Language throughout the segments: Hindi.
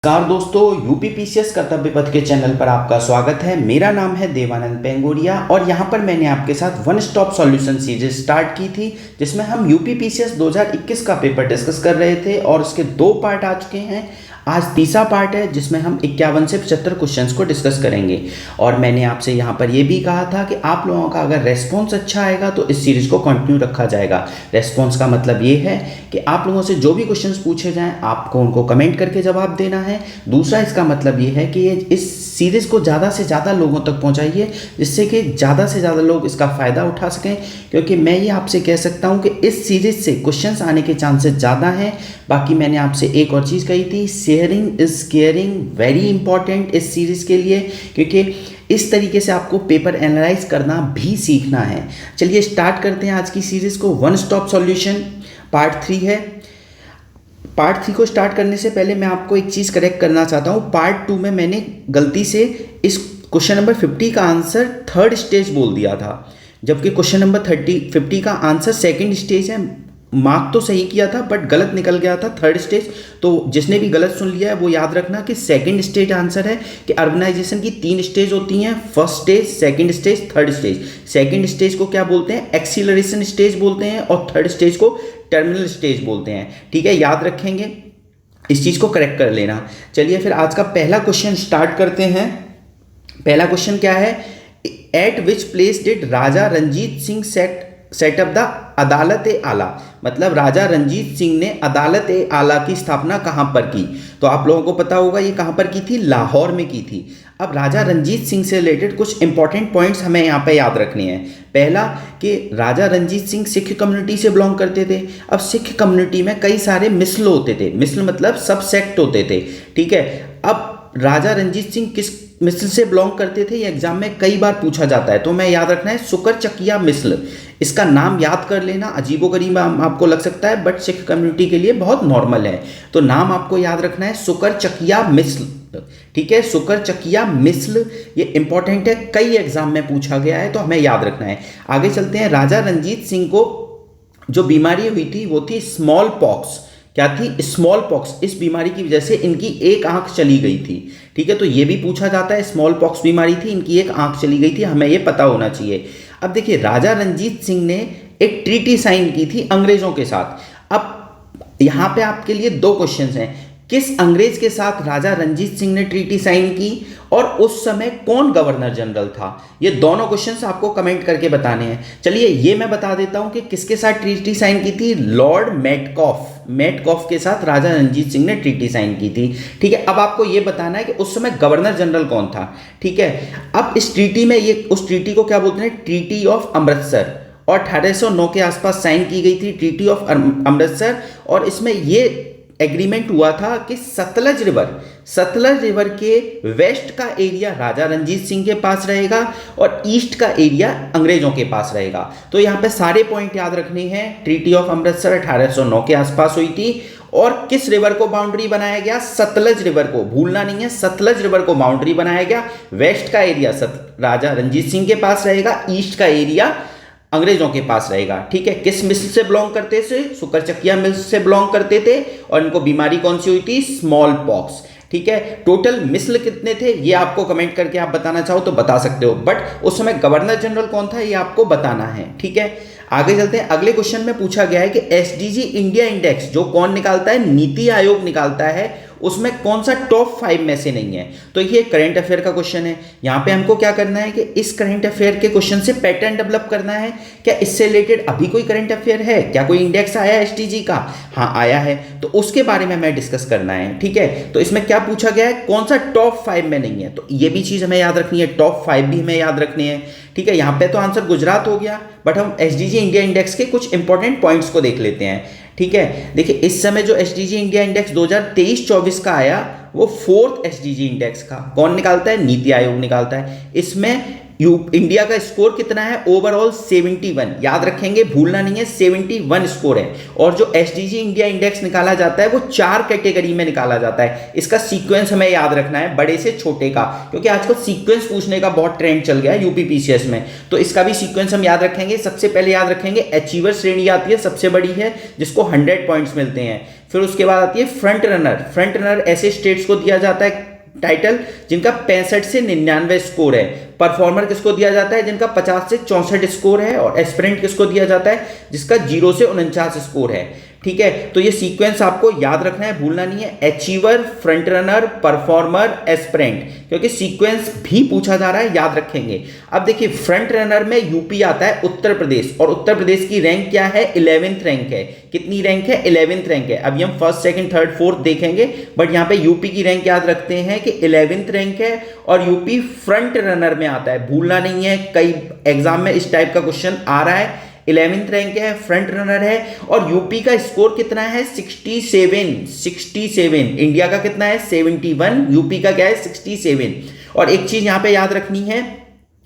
नमस्कार दोस्तों, यूपीपीसीएस कर्तव्य पथ के चैनल पर आपका स्वागत है। मेरा नाम है देवानंद पेंगोरिया और यहाँ पर मैंने आपके साथ one stop solution series start की थी, जिसमें हम यूपीपीसीएस 2021 का पेपर डिस्कस कर रहे थे और उसके 2 पार्ट आ चुके हैं। आज तीसरा पार्ट है जिसमें हम 51 से 75 क्वेश्चंस को डिस्कस करेंगे। और मैंने आपसे यहाँ पर ये भी कहा था कि आप लोगों का अगर रेस्पॉन्स अच्छा आएगा तो इस सीरीज को कंटिन्यू रखा जाएगा। रेस्पॉन्स का मतलब ये है कि आप लोगों से जो भी क्वेश्चंस पूछे जाएं आपको उनको कमेंट करके जवाब देना है। दूसरा इसका मतलब ये है कि ये इस सीरीज़ को ज़्यादा से ज़्यादा लोगों तक पहुँचाइए, जिससे कि ज़्यादा से ज़्यादा लोग इसका फ़ायदा उठा सकें। क्योंकि मैं ये आपसे कह सकता हूँ कि इस सीरीज़ से क्वेश्चंस आने के चांसेस ज़्यादा हैं। बाकी मैंने आपसे एक और चीज़ कही थी, sharing is caring, very important इस सीरीज़ के लिए, क्योंकि इस तरीके से आपको पेपर एनालाइज करना भी सीखना है। चलिए स्टार्ट करते हैं आज की सीरीज़ को। वन स्टॉप सॉल्यूशन पार्ट 3 है। पार्ट 3 को स्टार्ट करने से पहले मैं आपको एक चीज़ करेक्ट करना चाहता हूँ। पार्ट 2 में मैंने गलती से इस क्वेश्चन नंबर 50 का आंसर थर्ड स्टेज बोल दिया था, जबकि क्वेश्चन नंबर 50 का आंसर सेकंड स्टेज है। मार्क तो सही किया था बट गलत निकल गया था थर्ड स्टेज। तो जिसने भी गलत सुन लिया है वो याद रखना कि सेकंड स्टेज आंसर है, कि अर्बनाइजेशन की 3 स्टेज होती हैं, first stage, second stage, third stage. Second stage को क्या बोलते हैं? एक्सीलरेशन स्टेज बोलते हैं, और थर्ड स्टेज को टर्मिनल स्टेज बोलते हैं। ठीक है, याद रखेंगे, इस चीज़ को करेक्ट कर लेना। चलिए फिर आज का पहला क्वेश्चन स्टार्ट करते हैं। पहला क्वेश्चन क्या है? At which place did Raja Ranjit Singh set up the Adalat e आला? मतलब राजा रंजीत सिंह ने अदालत ए आला की स्थापना कहाँ पर की? तो आप लोगों को पता होगा ये कहाँ पर की थी, लाहौर में की थी। अब राजा रंजीत सिंह से रिलेटेड कुछ इंपॉर्टेंट पॉइंट्स हमें यहाँ पे याद रखने हैं। पहला कि राजा रंजीत सिंह सिख कम्युनिटी से बिलोंग करते थे। अब सिख कम्युनिटी में कई सारे मिसल होते थे, मिसल मतलब सब सेक्ट होते थे। ठीक है, अब राजा रंजीत सिंह किस मिसल से बिलोंग करते थे, ये एग्जाम में कई बार पूछा जाता है। तो मैं याद रखना है सुकर चकिया मिसल। इसका नाम याद कर लेना, अजीबोगरीब आपको लग सकता है बट सिख कम्युनिटी के लिए बहुत नॉर्मल है। तो नाम आपको याद रखना है सुकर चकिया मिसल। ठीक है, सुकर चकिया मिसल, ये इंपॉर्टेंट है, कई एग्जाम में पूछा गया है तो हमें याद रखना है। आगे चलते हैं। राजा रंजीत सिंह को जो बीमारी हुई थी वो थी स्मॉल पॉक्स। क्या थी? Small pox. इस बीमारी की वजह से इनकी एक आंख चली गई थी। ठीक है, तो ये भी पूछा जाता है, स्मॉल पॉक्स बीमारी थी, इनकी एक आंख चली गई थी, हमें ये पता होना चाहिए। अब देखिए, राजा रंजीत सिंह ने एक ट्रीटी साइन की थी अंग्रेजों के साथ। अब यहां पे आपके लिए 2 क्वेश्चंस हैं। किस अंग्रेज के साथ राजा रंजीत सिंह ने ट्रीटी साइन की और उस समय कौन गवर्नर जनरल था? ये दोनों क्वेश्चंस आपको कमेंट करके बताने हैं। चलिए ये मैं बता देता हूं कि किसके साथ ट्रीटी साइन की थी। लॉर्ड मेटकॉफ के साथ राजा रंजीत सिंह ने ट्रीटी साइन की थी। ठीक है, अब आपको ये बताना है कि उस समय गवर्नर जनरल कौन था। ठीक है, अब इस ट्रीटी में, ये उस ट्रीटी को क्या बोलते हैं? ट्रीटी ऑफ अमृतसर, और 1809 के आसपास साइन की गई थी ट्रीटी ऑफ अमृतसर। और इसमें ये एग्रीमेंट हुआ था कि सतलज रिवर के वेस्ट का एरिया राजा रंजीत सिंह के पास रहेगा और ईस्ट का एरिया अंग्रेजों के पास रहेगा। तो यहाँ पे सारे पॉइंट याद रखने हैं। ट्रीटी ऑफ अमृतसर 1809 के आसपास हुई थी और किस रिवर को बाउंड्री बनाया गया? सतलज रिवर को, भूलना नहीं है, सतलज रिवर को बाउंड्री बनाया गया। वेस्ट का एरिया राजा रंजीत सिंह के पास रहेगा, ईस्ट का एरिया अंग्रेजों के पास रहेगा। ठीक है, किस मिसल से बिलोंग करते थे? सुकर चकिया मिसल से बिलोंग करते थे। और इनको बीमारी कौन सी हुई थी? Small pox. ठीक है, टोटल मिसल कितने थे ये आपको कमेंट करके आप बताना चाहो तो बता सकते हो, बट उस समय गवर्नर जनरल कौन था ये आपको बताना है। ठीक है, आगे चलते हैं। अगले क्वेश्चन में पूछा गया है कि एसडीजी इंडिया इंडेक्स जो कौन निकालता है? नीति आयोग निकालता है। उसमें कौन सा टॉप 5 में से नहीं है? तो ये करंट अफेयर का क्वेश्चन है। यहां पे हमको क्या करना है कि इस करंट अफेयर के क्वेश्चन से पैटर्न डेवलप करना है। क्या इससे रिलेटेड अभी कोई करंट अफेयर है? क्या कोई इंडेक्स आया है एसडीजी का? हाँ आया है, तो उसके बारे में हमें डिस्कस करना है। ठीक है, तो इसमें क्या पूछा गया है? कौन सा टॉप 5 में नहीं है? तो ये भी चीज हमें याद रखनी है, टॉप 5 भी हमें याद रखने हैं। ठीक है, यहां पे तो आंसर गुजरात हो गया, बट हम एसडीजी इंडिया इंडेक्स के कुछ इंपॉर्टेंट पॉइंट्स को देख लेते हैं। ठीक है, देखिए इस समय जो एसडीजी इंडिया इंडेक्स 2023-24 का आया वो 4th एसडीजी इंडेक्स का कौन निकालता है? नीति आयोग निकालता है। इसमें इंडिया का स्कोर कितना है ओवरऑल 71, याद रखेंगे भूलना नहीं है, 71 स्कोर है। और जो एसडीजी इंडिया इंडेक्स निकाला जाता है वो 4 कैटेगरी में निकाला जाता है। इसका सीक्वेंस हमें याद रखना है, बड़े से छोटे का, क्योंकि आजकल सीक्वेंस पूछने का बहुत ट्रेंड चल गया है यूपीपीसीएस में, तो इसका भी सीक्वेंस हम याद रखेंगे। सबसे पहले याद रखेंगे अचीवर श्रेणी आती है, सबसे बड़ी है, जिसको 100 पॉइंट्स मिलते हैं। फिर उसके बाद आती है फ्रंट रनर। फ्रंट रनर ऐसे स्टेट्स को दिया जाता है टाइटल जिनका 65 से 99 स्कोर है। परफॉर्मर किसको दिया जाता है जिनका 50 से 64 स्कोर है। और एस्पिरेंट किसको दिया जाता है जिसका 0 से 49 स्कोर है। ठीक है, तो ये सीक्वेंस आपको याद रखना है, भूलना नहीं है, achiever, front runner, performer, aspirant, क्योंकि सीक्वेंस भी पूछा जा रहा है, याद रखेंगे। अब देखिए फ्रंट रनर में यूपी आता है, उत्तर प्रदेश, और उत्तर प्रदेश की रैंक क्या है 11th रैंक है। कितनी रैंक है 11th रैंक है। अभी हम फर्स्ट सेकंड थर्ड फोर्थ देखेंगे, बट यहाँ पे यूपी की रैंक याद रखते हैं कि 11th रैंक है और यूपी फ्रंट रनर में आता है, भूलना नहीं है। कई एग्जाम में इस टाइप का क्वेश्चन आ रहा है। 11th रैंक है, फ्रंट रनर है, और यूपी का स्कोर कितना है 67। इंडिया का कितना है 71, यूपी का क्या है 67। और एक चीज यहां पे याद रखनी है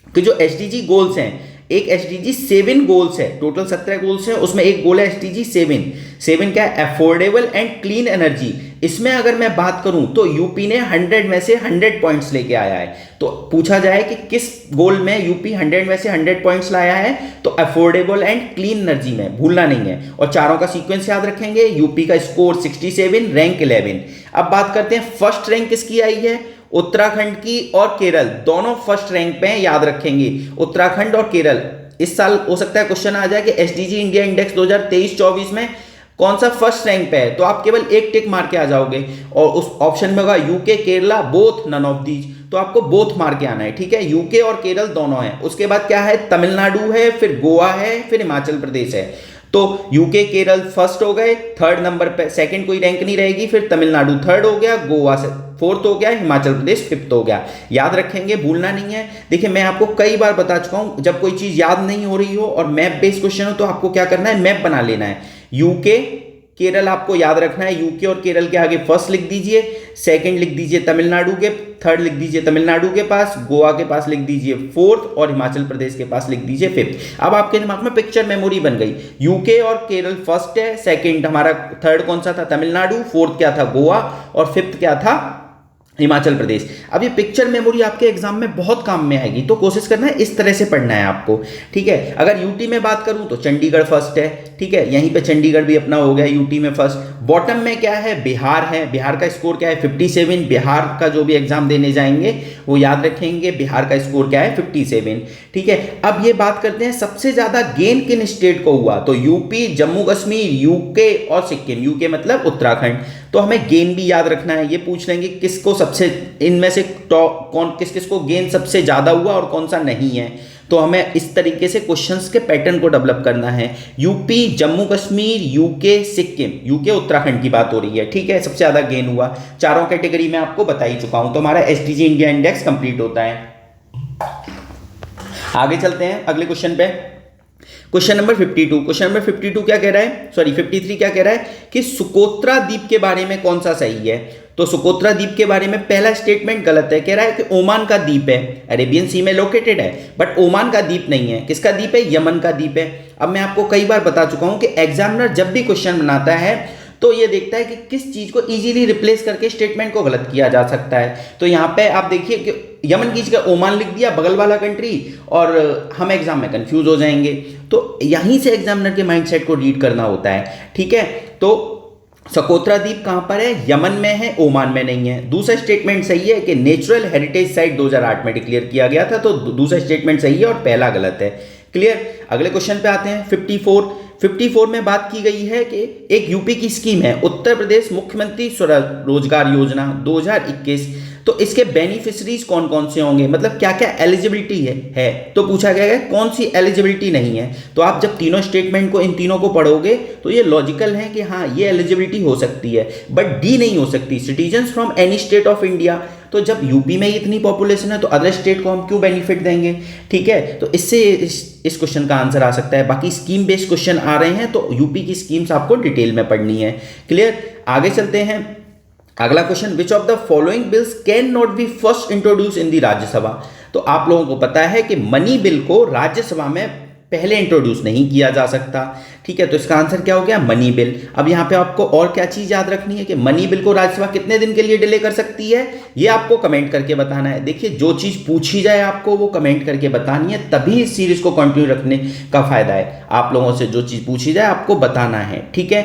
कि जो एसडीजी गोल्स हैं, एक एसडीजी 7 गोल्स है, टोटल 17 गोल्स है, उसमें एक गोल है एसडीजी 7 क्या है अफोर्डेबल एंड क्लीन एनर्जी। इसमें अगर मैं बात करूं तो यूपी ने 100 में से 100 पॉइंट्स लेके आया है। तो पूछा जाए कि किस गोल में यूपी 100 में से 100 पॉइंट्स लाया है, तो अफोर्डेबल एंड क्लीन एनर्जी में, भूलना नहीं है। और चारों का सीक्वेंस याद रखेंगे। यूपी का स्कोर 67, रैंक 11। अब बात करते हैं फर्स्ट रैंक किसकी आई है, उत्तराखंड की और केरल, दोनों फर्स्ट रैंक पे हैं, याद रखेंगे उत्तराखंड और केरल। इस साल हो सकता है क्वेश्चन आ जाए कि एसडीजी इंडिया इंडेक्स 2023-24 में कौन सा फर्स्ट रैंक पे है, तो आप केवल एक टिक मार के आ जाओगे, और उस ऑप्शन में होगा UK, Kerala, both, none of these, तो आपको बोथ मार के आना है। ठीक है, यूके और केरल दोनों है। उसके बाद क्या है, तमिलनाडु है, फिर गोवा है, फिर हिमाचल प्रदेश है। तो यूके केरल फर्स्ट हो गए, थर्ड नंबर पे, सेकंड कोई रैंक नहीं रहेगी, फिर तमिलनाडु थर्ड हो गया, गोवा से फोर्थ हो गया, हिमाचल प्रदेश फिफ्थ हो गया। याद रखेंगे, भूलना नहीं है। देखिए मैं आपको कई बार बता चुका हूं, जब कोई चीज याद नहीं हो रही हो और मैप बेस्ड क्वेश्चन हो तो आपको क्या करना है, मैप बना लेना है। यूके केरल आपको याद रखना है, यूके और केरल के आगे फर्स्ट लिख दीजिए, सेकंड लिख दीजिए तमिलनाडु के, थर्ड लिख दीजिए तमिलनाडु के पास, गोवा के पास लिख दीजिए फोर्थ, और हिमाचल प्रदेश के पास लिख दीजिए फिफ्थ। अब आपके दिमाग में पिक्चर मेमोरी बन गई। यूके और केरल फर्स्ट है, सेकंड हमारा, थर्ड कौन सा था तमिलनाडु, फोर्थ क्या था गोवा, और फिफ्थ क्या था हिमाचल प्रदेश। अब ये पिक्चर मेमोरी आपके एग्जाम में बहुत काम में आएगी, तो कोशिश करना है इस तरह से पढ़ना है आपको। ठीक है, अगर यूटी में बात करूं तो चंडीगढ़ फर्स्ट है। ठीक है, यहीं पे चंडीगढ़ भी अपना हो गया यूटी में फर्स्ट। बॉटम में क्या है, बिहार है, बिहार का स्कोर क्या है 57। बिहार का जो भी एग्जाम देने जाएंगे वो याद रखेंगे, बिहार का स्कोर क्या है 57। ठीक है, अब ये बात करते हैं सबसे ज्यादा गेन किन स्टेट को हुआ, तो यूपी, जम्मू कश्मीर, यूके और सिक्किम। यूके मतलब उत्तराखंड। तो हमें गेन भी याद रखना है, ये पूछ लेंगे किसको सबसे, इनमें से कौन किस किस को गेन सबसे ज्यादा हुआ और कौन सा नहीं है। तो हमें इस तरीके से क्वेश्चंस के पैटर्न को डेवलप करना है। UP, Jammu Kashmir, UK, Sikkim, UK Uttarakhand की बात हो रही है। ठीक है, सबसे ज्यादा गेन हुआ, चारों कैटेगरी में आपको बता ही चुका हूं। तो हमारा एसडीजी इंडिया इंडेक्स कंप्लीट होता है। आगे चलते हैं अगले क्वेश्चन पे। Question number 52। क्वेश्चन नंबर 52 क्या कह रहा है, सॉरी 53 क्या कह रहा है कि सुकोत्रा द्वीप के बारे में कौन सा सही है। तो सुकोत्रा द्वीप के बारे में पहला स्टेटमेंट गलत है, कह रहा है कि ओमान का द्वीप है, अरेबियन सी में लोकेटेड है, बट ओमान का द्वीप नहीं है। किसका द्वीप है, यमन का द्वीप है। अब मैं आपको कई बार बता चुका हूं कि एग्जामिनर जब भी क्वेश्चन बनाता है तो ये देखता है कि किस चीज को इजीली रिप्लेस करके स्टेटमेंट को गलत किया जा सकता है। तो यहाँ पे आप देखिए कि यमन की जगह ओमान लिख दिया, बगल वाला कंट्री, और हम एग्जाम में कंफ्यूज हो जाएंगे। तो यहीं से एग्जामिनर के माइंडसेट को रीड करना होता है। ठीक है, तो सकोत्रा द्वीप कहां पर है, यमन में है, ओमान में नहीं है। दूसरा स्टेटमेंट सही है कि नेचुरल हेरिटेज साइट 2008 में डिक्लेयर किया गया था, तो दूसरा स्टेटमेंट सही है और पहला गलत है। क्लियर। अगले क्वेश्चन पे आते हैं 54 में बात की गई है कि एक यूपी की स्कीम है, उत्तर प्रदेश मुख्यमंत्री स्वरोजगार योजना 2021। तो इसके बेनिफिशरीज कौन कौन से होंगे, मतलब क्या क्या एलिजिबिलिटी है। तो पूछा गया है कौन सी एलिजिबिलिटी नहीं है। तो आप जब तीनों स्टेटमेंट को, इन तीनों को पढ़ोगे तो ये लॉजिकल है कि हाँ ये एलिजिबिलिटी हो सकती है, बट डी नहीं हो सकती, citizens from any state of India. तो जब यूपी में इतनी पॉपुलेशन है तो अदर स्टेट को हम क्यों बेनिफिट देंगे। ठीक है, तो इससे इस क्वेश्चन का आंसर आ सकता है। बाकी स्कीम बेस्ड क्वेश्चन आ रहे हैं तो यूपी की स्कीम्स आपको डिटेल में पढ़नी है। क्लियर। आगे चलते हैं। अगला question, which of the following bills can not be first introduce in the Rajya Sabha. तो आप लोगों को पता है कि मनी बिल को राज्यसभा में पहले इंट्रोड्यूस नहीं किया जा सकता। ठीक है, तो इसका आंसर क्या हो गया? Money bill. अब यहाँ पे आपको और क्या चीज याद रखनी है कि मनी बिल को राज्यसभा कितने दिन के लिए डिले कर सकती है, ये आपको कमेंट करके बताना है। देखिए, जो चीज पूछी जाए आपको वो कमेंट करके बतानी है, तभी इस सीरीज को कंटिन्यू रखने का फायदा है। आप लोगों से जो चीज पूछी जाए आपको बताना है। ठीक है,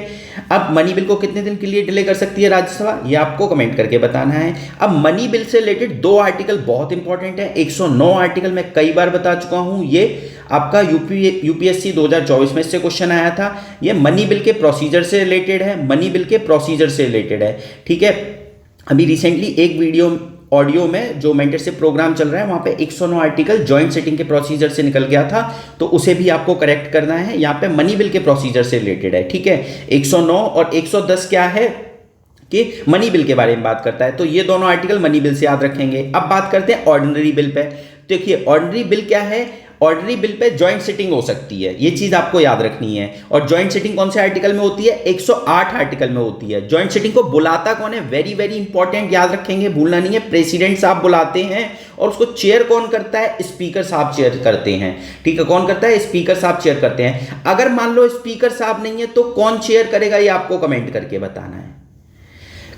अब मनी बिल को कितने दिन के लिए डिले कर सकती है राज्यसभा, ये आपको कमेंट करके बताना है। अब मनी बिल से रिलेटेड 2 आर्टिकल बहुत इंपॉर्टेंट है। 109 आर्टिकल मैं कई बार बता चुका हूं, ये आपका यूपीएससी 2024 में इससे क्वेश्चन आया था। ये मनी बिल के प्रोसीजर से रिलेटेड है, मनी बिल के प्रोसीजर से रिलेटेड है। ठीक है, अभी रिसेंटली एक वीडियो ऑडियो में जो मेंटरशिप प्रोग्राम चल रहा है वहां पे 109 आर्टिकल जॉइंट सेटिंग के प्रोसीजर से निकल गया था, तो उसे भी आपको करेक्ट करना है। यहाँ पे मनी बिल के प्रोसीजर से रिलेटेड है। ठीक है, 109 और 110 क्या है कि मनी बिल के बारे में बात करता है, तो ये दोनों आर्टिकल मनी बिल से याद रखेंगे। अब बात करते हैं ऑर्डिनरी बिल पे। देखिए, ऑर्डिनरी बिल क्या है? Ordinary bill pay joint sitting हो सकती है, ये चीज आपको याद रखनी है। और जॉइंट सिटिंग कौन से आर्टिकल में होती है? 108 आर्टिकल में होती है। जॉइंट सिटिंग को बुलाता कौन है? वेरी वेरी इंपॉर्टेंट, याद रखेंगे, भूलना नहीं है। प्रेसिडेंट साहब बुलाते हैं और उसको चेयर कौन करता है? स्पीकर साहब चेयर करते हैं। ठीक है, कौन करता है? स्पीकर साहब चेयर करते हैं। अगर मान लो स्पीकर साहब नहीं है तो कौन चेयर करेगा, ये आपको कमेंट करके बताना है।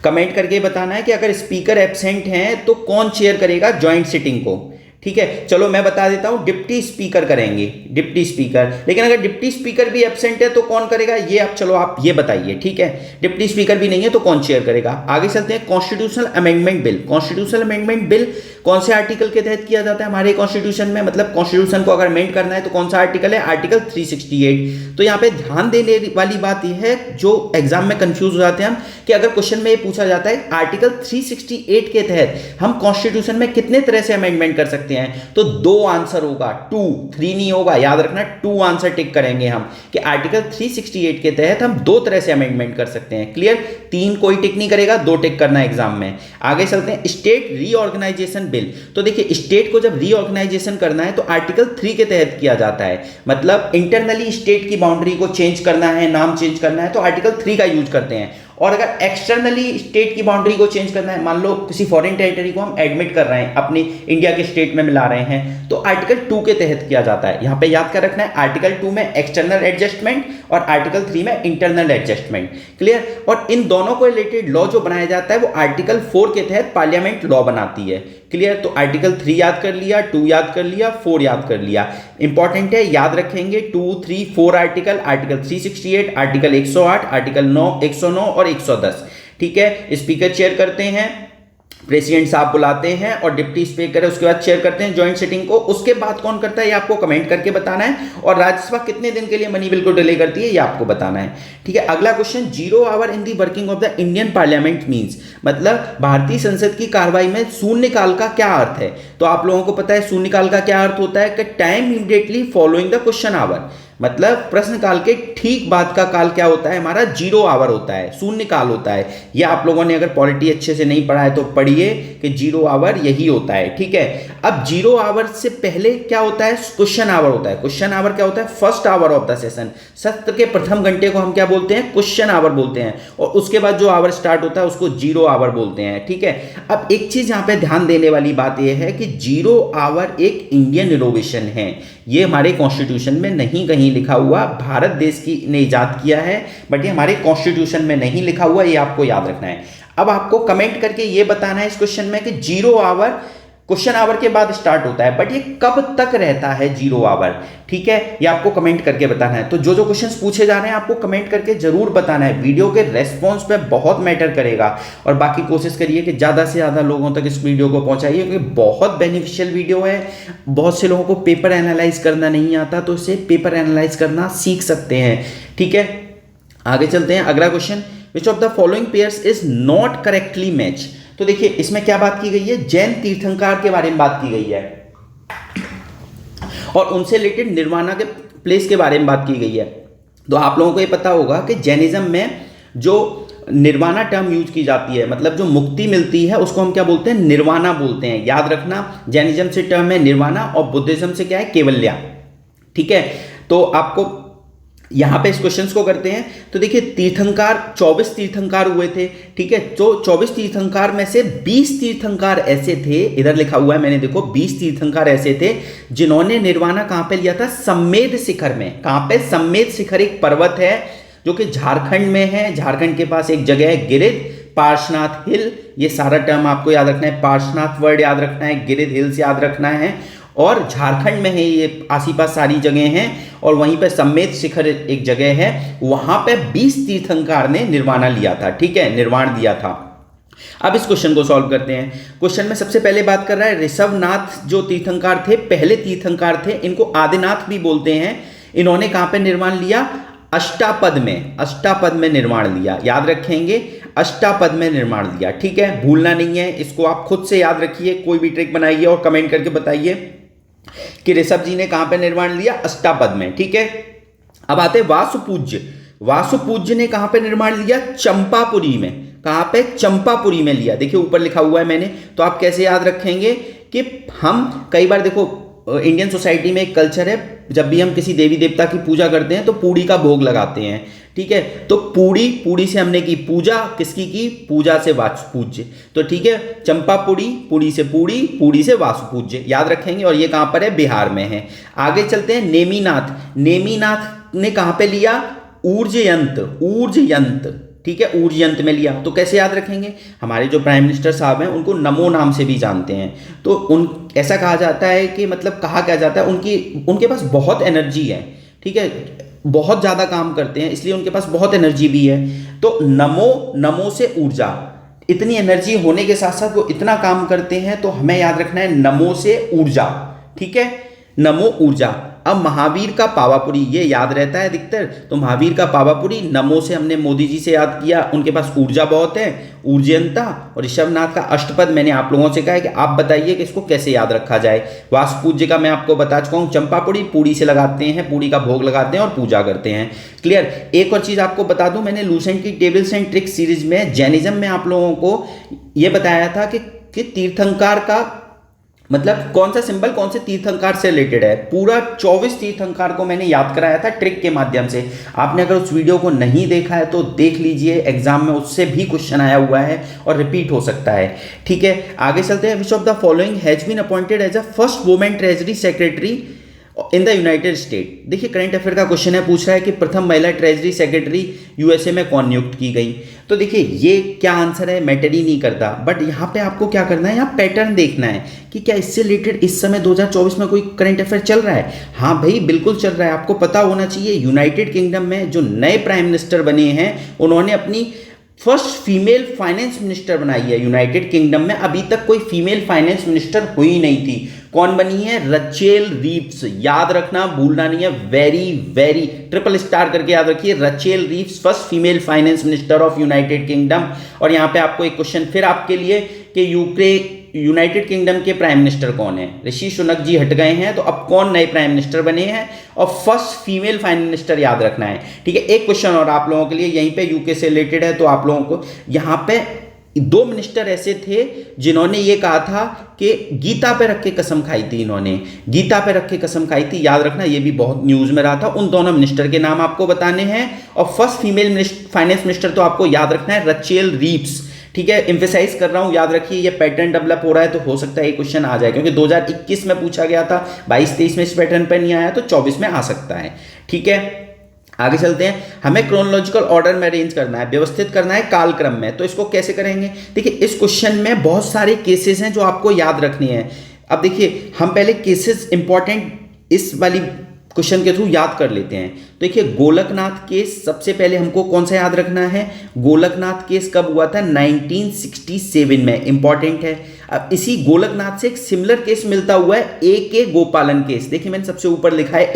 कमेंट करके बताना है कि अगर स्पीकर एब्सेंट हैं तो कौन चेयर करेगा जॉइंट सिटिंग को। ठीक है, चलो मैं बता देता हूं, डिप्टी स्पीकर करेंगे, डिप्टी स्पीकर। लेकिन अगर डिप्टी स्पीकर भी एब्सेंट है तो कौन करेगा, ये आप चलो आप ये बताइए। ठीक है, डिप्टी स्पीकर भी नहीं है तो कौन चेयर करेगा। आगे चलते हैं, constitutional amendment bill. Constitutional amendment bill कौन से आर्टिकल के तहत किया जाता है हमारे कॉन्स्टिट्यूशन में? मतलब कॉन्स्टिट्यूशन को अगर अमेंड करना है तो कौन सा आर्टिकल है? आर्टिकल 368। तो यहाँ पे ध्यान देने वाली बात यह है, जो एग्जाम में कंफ्यूज हो जाते हैं हम, कि अगर क्वेश्चन में ये पूछा जाता है आर्टिकल 368 के तहत हम कॉन्स्टिट्यूशन में कितने तरह से अमेंडमेंट कर सकते हैं, तो 2 आंसर होगा, 2, 3 नहीं होगा, याद रखना 2 आंसर टिक करेंगे हम कि आर्टिकल 368 के तहत हम 2 तरह से अमेंडमेंट कर सकते हैं। क्लियर? 3 कोई टिक नहीं करेगा, 2 टिक करना है एग्जाम में। आगे चलते हैं, स्टेट रीऑर्गेनाइजेशन बिल। तो देखिए, स्टेट को जब रीऑर्गेनाइजेशन करना है तो आर्टिकल 3 के तहत किया जाता है। मतलब इंटरनली स्टेट की बाउंड्री को चेंज करना है, नाम चेंज करना है, तो आर्टिकल 3 का यूज करते हैं। और अगर एक्सटर्नली स्टेट की बाउंड्री को चेंज करना है, मान लो किसी फॉरेन टेरिटरी को हम एडमिट कर रहे हैं, अपनी इंडिया के स्टेट में मिला रहे हैं, तो आर्टिकल 2 के तहत किया जाता है। यहां पे याद कर रखना है, आर्टिकल 2 में एक्सटर्नल एडजस्टमेंट और आर्टिकल 3 में इंटरनल एडजस्टमेंट। क्लियर? और इन दोनों को रिलेटेड लॉ जो बनाया जाता है वो आर्टिकल 4 के तहत पार्लियामेंट लॉ बनाती है। क्लियर? तो आर्टिकल 3 याद कर लिया, 2 याद कर लिया, 4 याद कर लिया। इंपॉर्टेंट है, याद रखेंगे 2, 3, 4 आर्टिकल 368, आर्टिकल 108, आर्टिकल 109 और 110। ठीक है, स्पीकर चेयर करते हैं, प्रेसिडेंट साहब बुलाते हैं और डिप्टी स्पीकर है उसके बाद चेयर करते हैं जॉइंट सिटिंग को। उसके बाद कौन करता है ये आपको कमेंट करके बताना है। और राज्यसभा कितने दिन के लिए मनी बिल को डिले करती है ये आपको बताना है। ठीक है, अगला question, 0 hour in the working of the Indian parliament means, मतलब भारतीय संसद की कार्रवाई में शून्यकाल का क्या अर्थ है? तो आप लोगों को पता है शून्यकाल का क्या अर्थ होता है कि time immediately following the question hour, मतलब प्रश्न काल के ठीक बाद का काल क्या होता है हमारा? 0 आवर होता है, शून्य काल होता है। ये आप लोगों ने अगर पॉलिटी अच्छे से नहीं पढ़ा है तो पढ़िए कि 0 आवर यही होता है। ठीक है, अब 0 आवर से पहले क्या होता है? क्वेश्चन आवर होता है। क्वेश्चन आवर क्या होता है? First hour of the session, सत्र के प्रथम घंटे को हम क्या बोलते हैं? क्वेश्चन आवर बोलते हैं। और उसके बाद जो आवर स्टार्ट होता है उसको 0 आवर बोलते हैं। ठीक है, अब एक चीज यहां पे ध्यान देने वाली बात यह है कि 0 आवर एक इंडियन इनोवेशन है। ये हमारे कॉन्स्टिट्यूशन में नहीं कहीं लिखा हुआ, भारत देश की ने इजाद किया है, बट ये हमारे कॉन्स्टिट्यूशन में नहीं लिखा हुआ, ये आपको याद रखना है। अब आपको कमेंट करके ये बताना है इस क्वेश्चन में कि 0 आवर क्वेश्चन आवर के बाद स्टार्ट होता है, बट ये कब तक रहता है 0 आवर? ठीक है, ये आपको कमेंट करके बताना है। तो जो जो क्वेश्चंस पूछे जा रहे हैं आपको कमेंट करके जरूर बताना है। वीडियो के रेस्पॉन्स पे बहुत मैटर करेगा। और बाकी कोशिश करिए कि ज़्यादा से ज़्यादा लोगों तक इस वीडियो को पहुंचाइए, क्योंकि बहुत बेनिफिशियल वीडियो है। बहुत से लोगों को पेपर एनालाइज करना नहीं आता, तो इसे पेपर एनालाइज करना सीख सकते हैं। ठीक है, आगे चलते हैं। अगला question, which of the following pairs is not correctly match? तो देखिए इसमें क्या बात की गई है? जैन तीर्थंकर के बारे में बात की गई है और उनसे रिलेटेड निर्वाणा के प्लेस के बारे में बात की गई है। तो आप लोगों को ये पता होगा कि जैनिज्म में जो निर्वाणा टर्म यूज की जाती है, मतलब जो मुक्ति मिलती है उसको हम क्या बोलते हैं? निर्वाणा बोलते हैं। याद रखना, जैनिज्म से टर्म है निर्वाणा और बुद्धिज्म से क्या है? केवल्या। ठीक है, तो आपको यहाँ पे इस क्वेश्चंस को करते हैं। तो देखिए तीर्थंकार 24 तीर्थंकार हुए थे, ठीक है। तो 24 तीर्थंकार में से 20 तीर्थंकार ऐसे थे, इधर लिखा हुआ है मैंने, देखो 20 तीर्थंकार ऐसे थे जिन्होंने निर्वाणा कहाँ पे लिया था, सम्मेद शिखर में। कहाँ पे? सम्मेद शिखर एक पर्वत है जो कि झारखंड में है। झारखंड के पास एक जगह है गिरिध, पार्श्वनाथ हिल, ये सारा टर्म आपको याद रखना है, पार्श्वनाथ वर्ड याद रखना है, गिरिध हिल्स याद रखना है, और झारखंड में है ये, आसीपास सारी जगह हैं। और वहीं पे सम्मेद शिखर एक जगह है, वहां पे 20 तीर्थंकार ने निर्वाणा लिया था, ठीक है, निर्वाण दिया था। अब इस क्वेश्चन को सॉल्व करते हैं। क्वेश्चन में सबसे पहले बात कर रहा है ऋषभनाथ जो तीर्थंकार थे, पहले तीर्थंकार थे, इनको आदिनाथ भी बोलते हैं। इन्होंने कहां पे निर्वाण लिया? अष्टापद में, अष्टापद में निर्माण लिया, याद रखेंगे, अष्टापद में निर्माण लिया, ठीक है, भूलना नहीं है इसको, आप खुद से याद रखिए, कोई भी ट्रिक बनाइए और कमेंट करके बताइए कि ऋषभ जी ने कहां पे निर्माण लिया? अष्टापद में, ठीक है। अब आते हैं वासुपूज्य। वासुपूज्य ने कहां पे निर्माण लिया? चंपापुरी में। कहां पे? चंपापुरी में लिया। देखिए ऊपर लिखा हुआ है मैंने, तो आप कैसे याद रखेंगे कि हम कई बार, देखो इंडियन सोसाइटी में एक कल्चर है, जब भी हम किसी देवी देवता की पूजा करते हैं तो पूड़ी का भोग लगाते हैं, ठीक है। तो पूड़ी से हमने की पूजा, किसकी की? पूजा से वासुपूज्य। तो ठीक है, चंपापुरी, पूड़ी से पूड़ी से वासुपूज्य, याद रखेंगे। और ये कहां पर है? बिहार में है। आगे चलते हैं, नेमिनाथ। नेमिनाथ ने कहां पे लिया? ऊर्जयंत, ठीक है, ऊर्जयंत में लिया। तो कैसे याद रखेंगे? हमारे जो प्राइम मिनिस्टर साहब हैं उनको नमो नाम से भी जानते हैं, तो उन ऐसा कहा जाता है कि, मतलब कहा क्या जाता है, उनके पास बहुत एनर्जी है, ठीक है, बहुत ज़्यादा काम करते हैं, इसलिए उनके पास बहुत एनर्जी भी है। तो नमो से ऊर्जा, इतनी एनर्जी होने के साथ साथ वो इतना काम करते हैं, तो हमें याद रखना है नमो से ऊर्जा, ठीक है, नमो ऊर्जा। अब महावीर का पावापुरी, ये याद रहता है अधिकतर, तो महावीर का पावापुरी, नमो से हमने मोदी जी से याद किया, उनके पास ऊर्जा बहुत है, ऊर्जयंता। और ऋषभनाथ का अष्टपद मैंने आप लोगों से कहा है कि आप बताइए कि इसको कैसे याद रखा जाए। वासुपूज्य का मैं आपको बता चुका हूँ, चंपापुरी, पूड़ी से लगाते हैं, पूड़ी का भोग लगाते हैं और पूजा करते हैं, क्लियर। एक और चीज़ आपको बता दूं, मैंने लूसेंट की टेबल्स एंड ट्रिक्स सीरीज में जैनिज्म में आप लोगों को ये बताया था कि तीर्थंकार का मतलब कौन सा सिंबल कौन से तीर्थंकार से रिलेटेड है। पूरा 24 तीर्थंकार को मैंने याद कराया था ट्रिक के माध्यम से। आपने अगर उस वीडियो को नहीं देखा है तो देख लीजिए, एग्जाम में उससे भी क्वेश्चन आया हुआ है और रिपीट हो सकता है, ठीक है। आगे चलते हैं। Which of the following has been appointed as a first women treasury secretary in the United State. देखिए करंट अफेयर का क्वेश्चन है, पूछ रहा है कि प्रथम महिला ट्रेजरी सेक्रेटरी यूएसए में कौन नियुक्त की गई। तो देखिए ये क्या आंसर है, मैटर ही नहीं करता, बट यहाँ पे आपको क्या करना है, यहाँ पैटर्न देखना है कि क्या इससे रिलेटेड इस समय 2024 में कोई करंट अफेयर चल रहा है। हाँ भाई बिल्कुल चल रहा है, आपको पता होना चाहिए। यूनाइटेड किंगडम में जो नए प्राइम मिनिस्टर बने हैं उन्होंने अपनी फर्स्ट फीमेल फाइनेंस मिनिस्टर बनाई है। यूनाइटेड किंगडम में अभी तक कोई फीमेल फाइनेंस मिनिस्टर हुई नहीं थी। कौन बनी है? रचेल रीव्स, याद रखना, भूलना नहीं है, वेरी वेरी ट्रिपल स्टार करके याद रखिए, Rachel Reeves first female finance minister of United kingdom. और यहाँ पे आपको एक क्वेश्चन फिर आपके लिए कि यूनाइटेड किंगडम के प्राइम मिनिस्टर कौन है। ऋषि सुनक जी हट गए हैं, तो अब कौन नए प्राइम मिनिस्टर बने हैं, और फर्स्ट फीमेल प्राइम मिनिस्टर याद रखना है, ठीक है। एक क्वेश्चन और आप लोगों के लिए, यहीं पे यूके से रिलेटेड है, तो आप लोगों को यहाँ पे 2 मिनिस्टर ऐसे थे जिन्होंने ये कहा था कि गीता पे रख के कसम खाई थी, इन्होंने गीता पे रख के कसम खाई थी, याद रखना, ये भी बहुत न्यूज में रहा था। उन दोनों मिनिस्टर के नाम आपको बताने हैं, और फर्स्ट फीमेल फाइनेंस मिनिस्टर तो आपको याद रखना है रचेल रीव्स, ठीक है। एम्फेसाइज कर रहा हूं, याद रखिए, ये पैटर्न डेवलप हो रहा है, तो हो सकता है ये क्वेश्चन आ जाए, क्योंकि 2021 में पूछा गया था, 22-23 में इस पैटर्न पर नहीं आया, तो 24 में आ सकता है, ठीक है। आगे चलते हैं। हमें क्रोनोलॉजिकल ऑर्डर में अरेंज करना है, व्यवस्थित करना है कालक्रम में, तो इसको कैसे करेंगे। देखिए इस क्वेश्चन में बहुत सारे केसेस हैं जो आपको याद रखने हैं। अब देखिए हम पहले केसेस इंपॉर्टेंट इस वाली क्वेश्चन के थ्रू याद कर लेते हैं। तो देखिए गोलकनाथ केस सबसे पहले हमको कौन सा याद रखना है, गोलकनाथ केस कब हुआ था, 1967 में, इंपॉर्टेंट है। अब इसी गोलकनाथ से एक सिमिलर केस मिलता हुआ है A.K. गोपालन केस। देखिए मैंने सबसे ऊपर लिखा है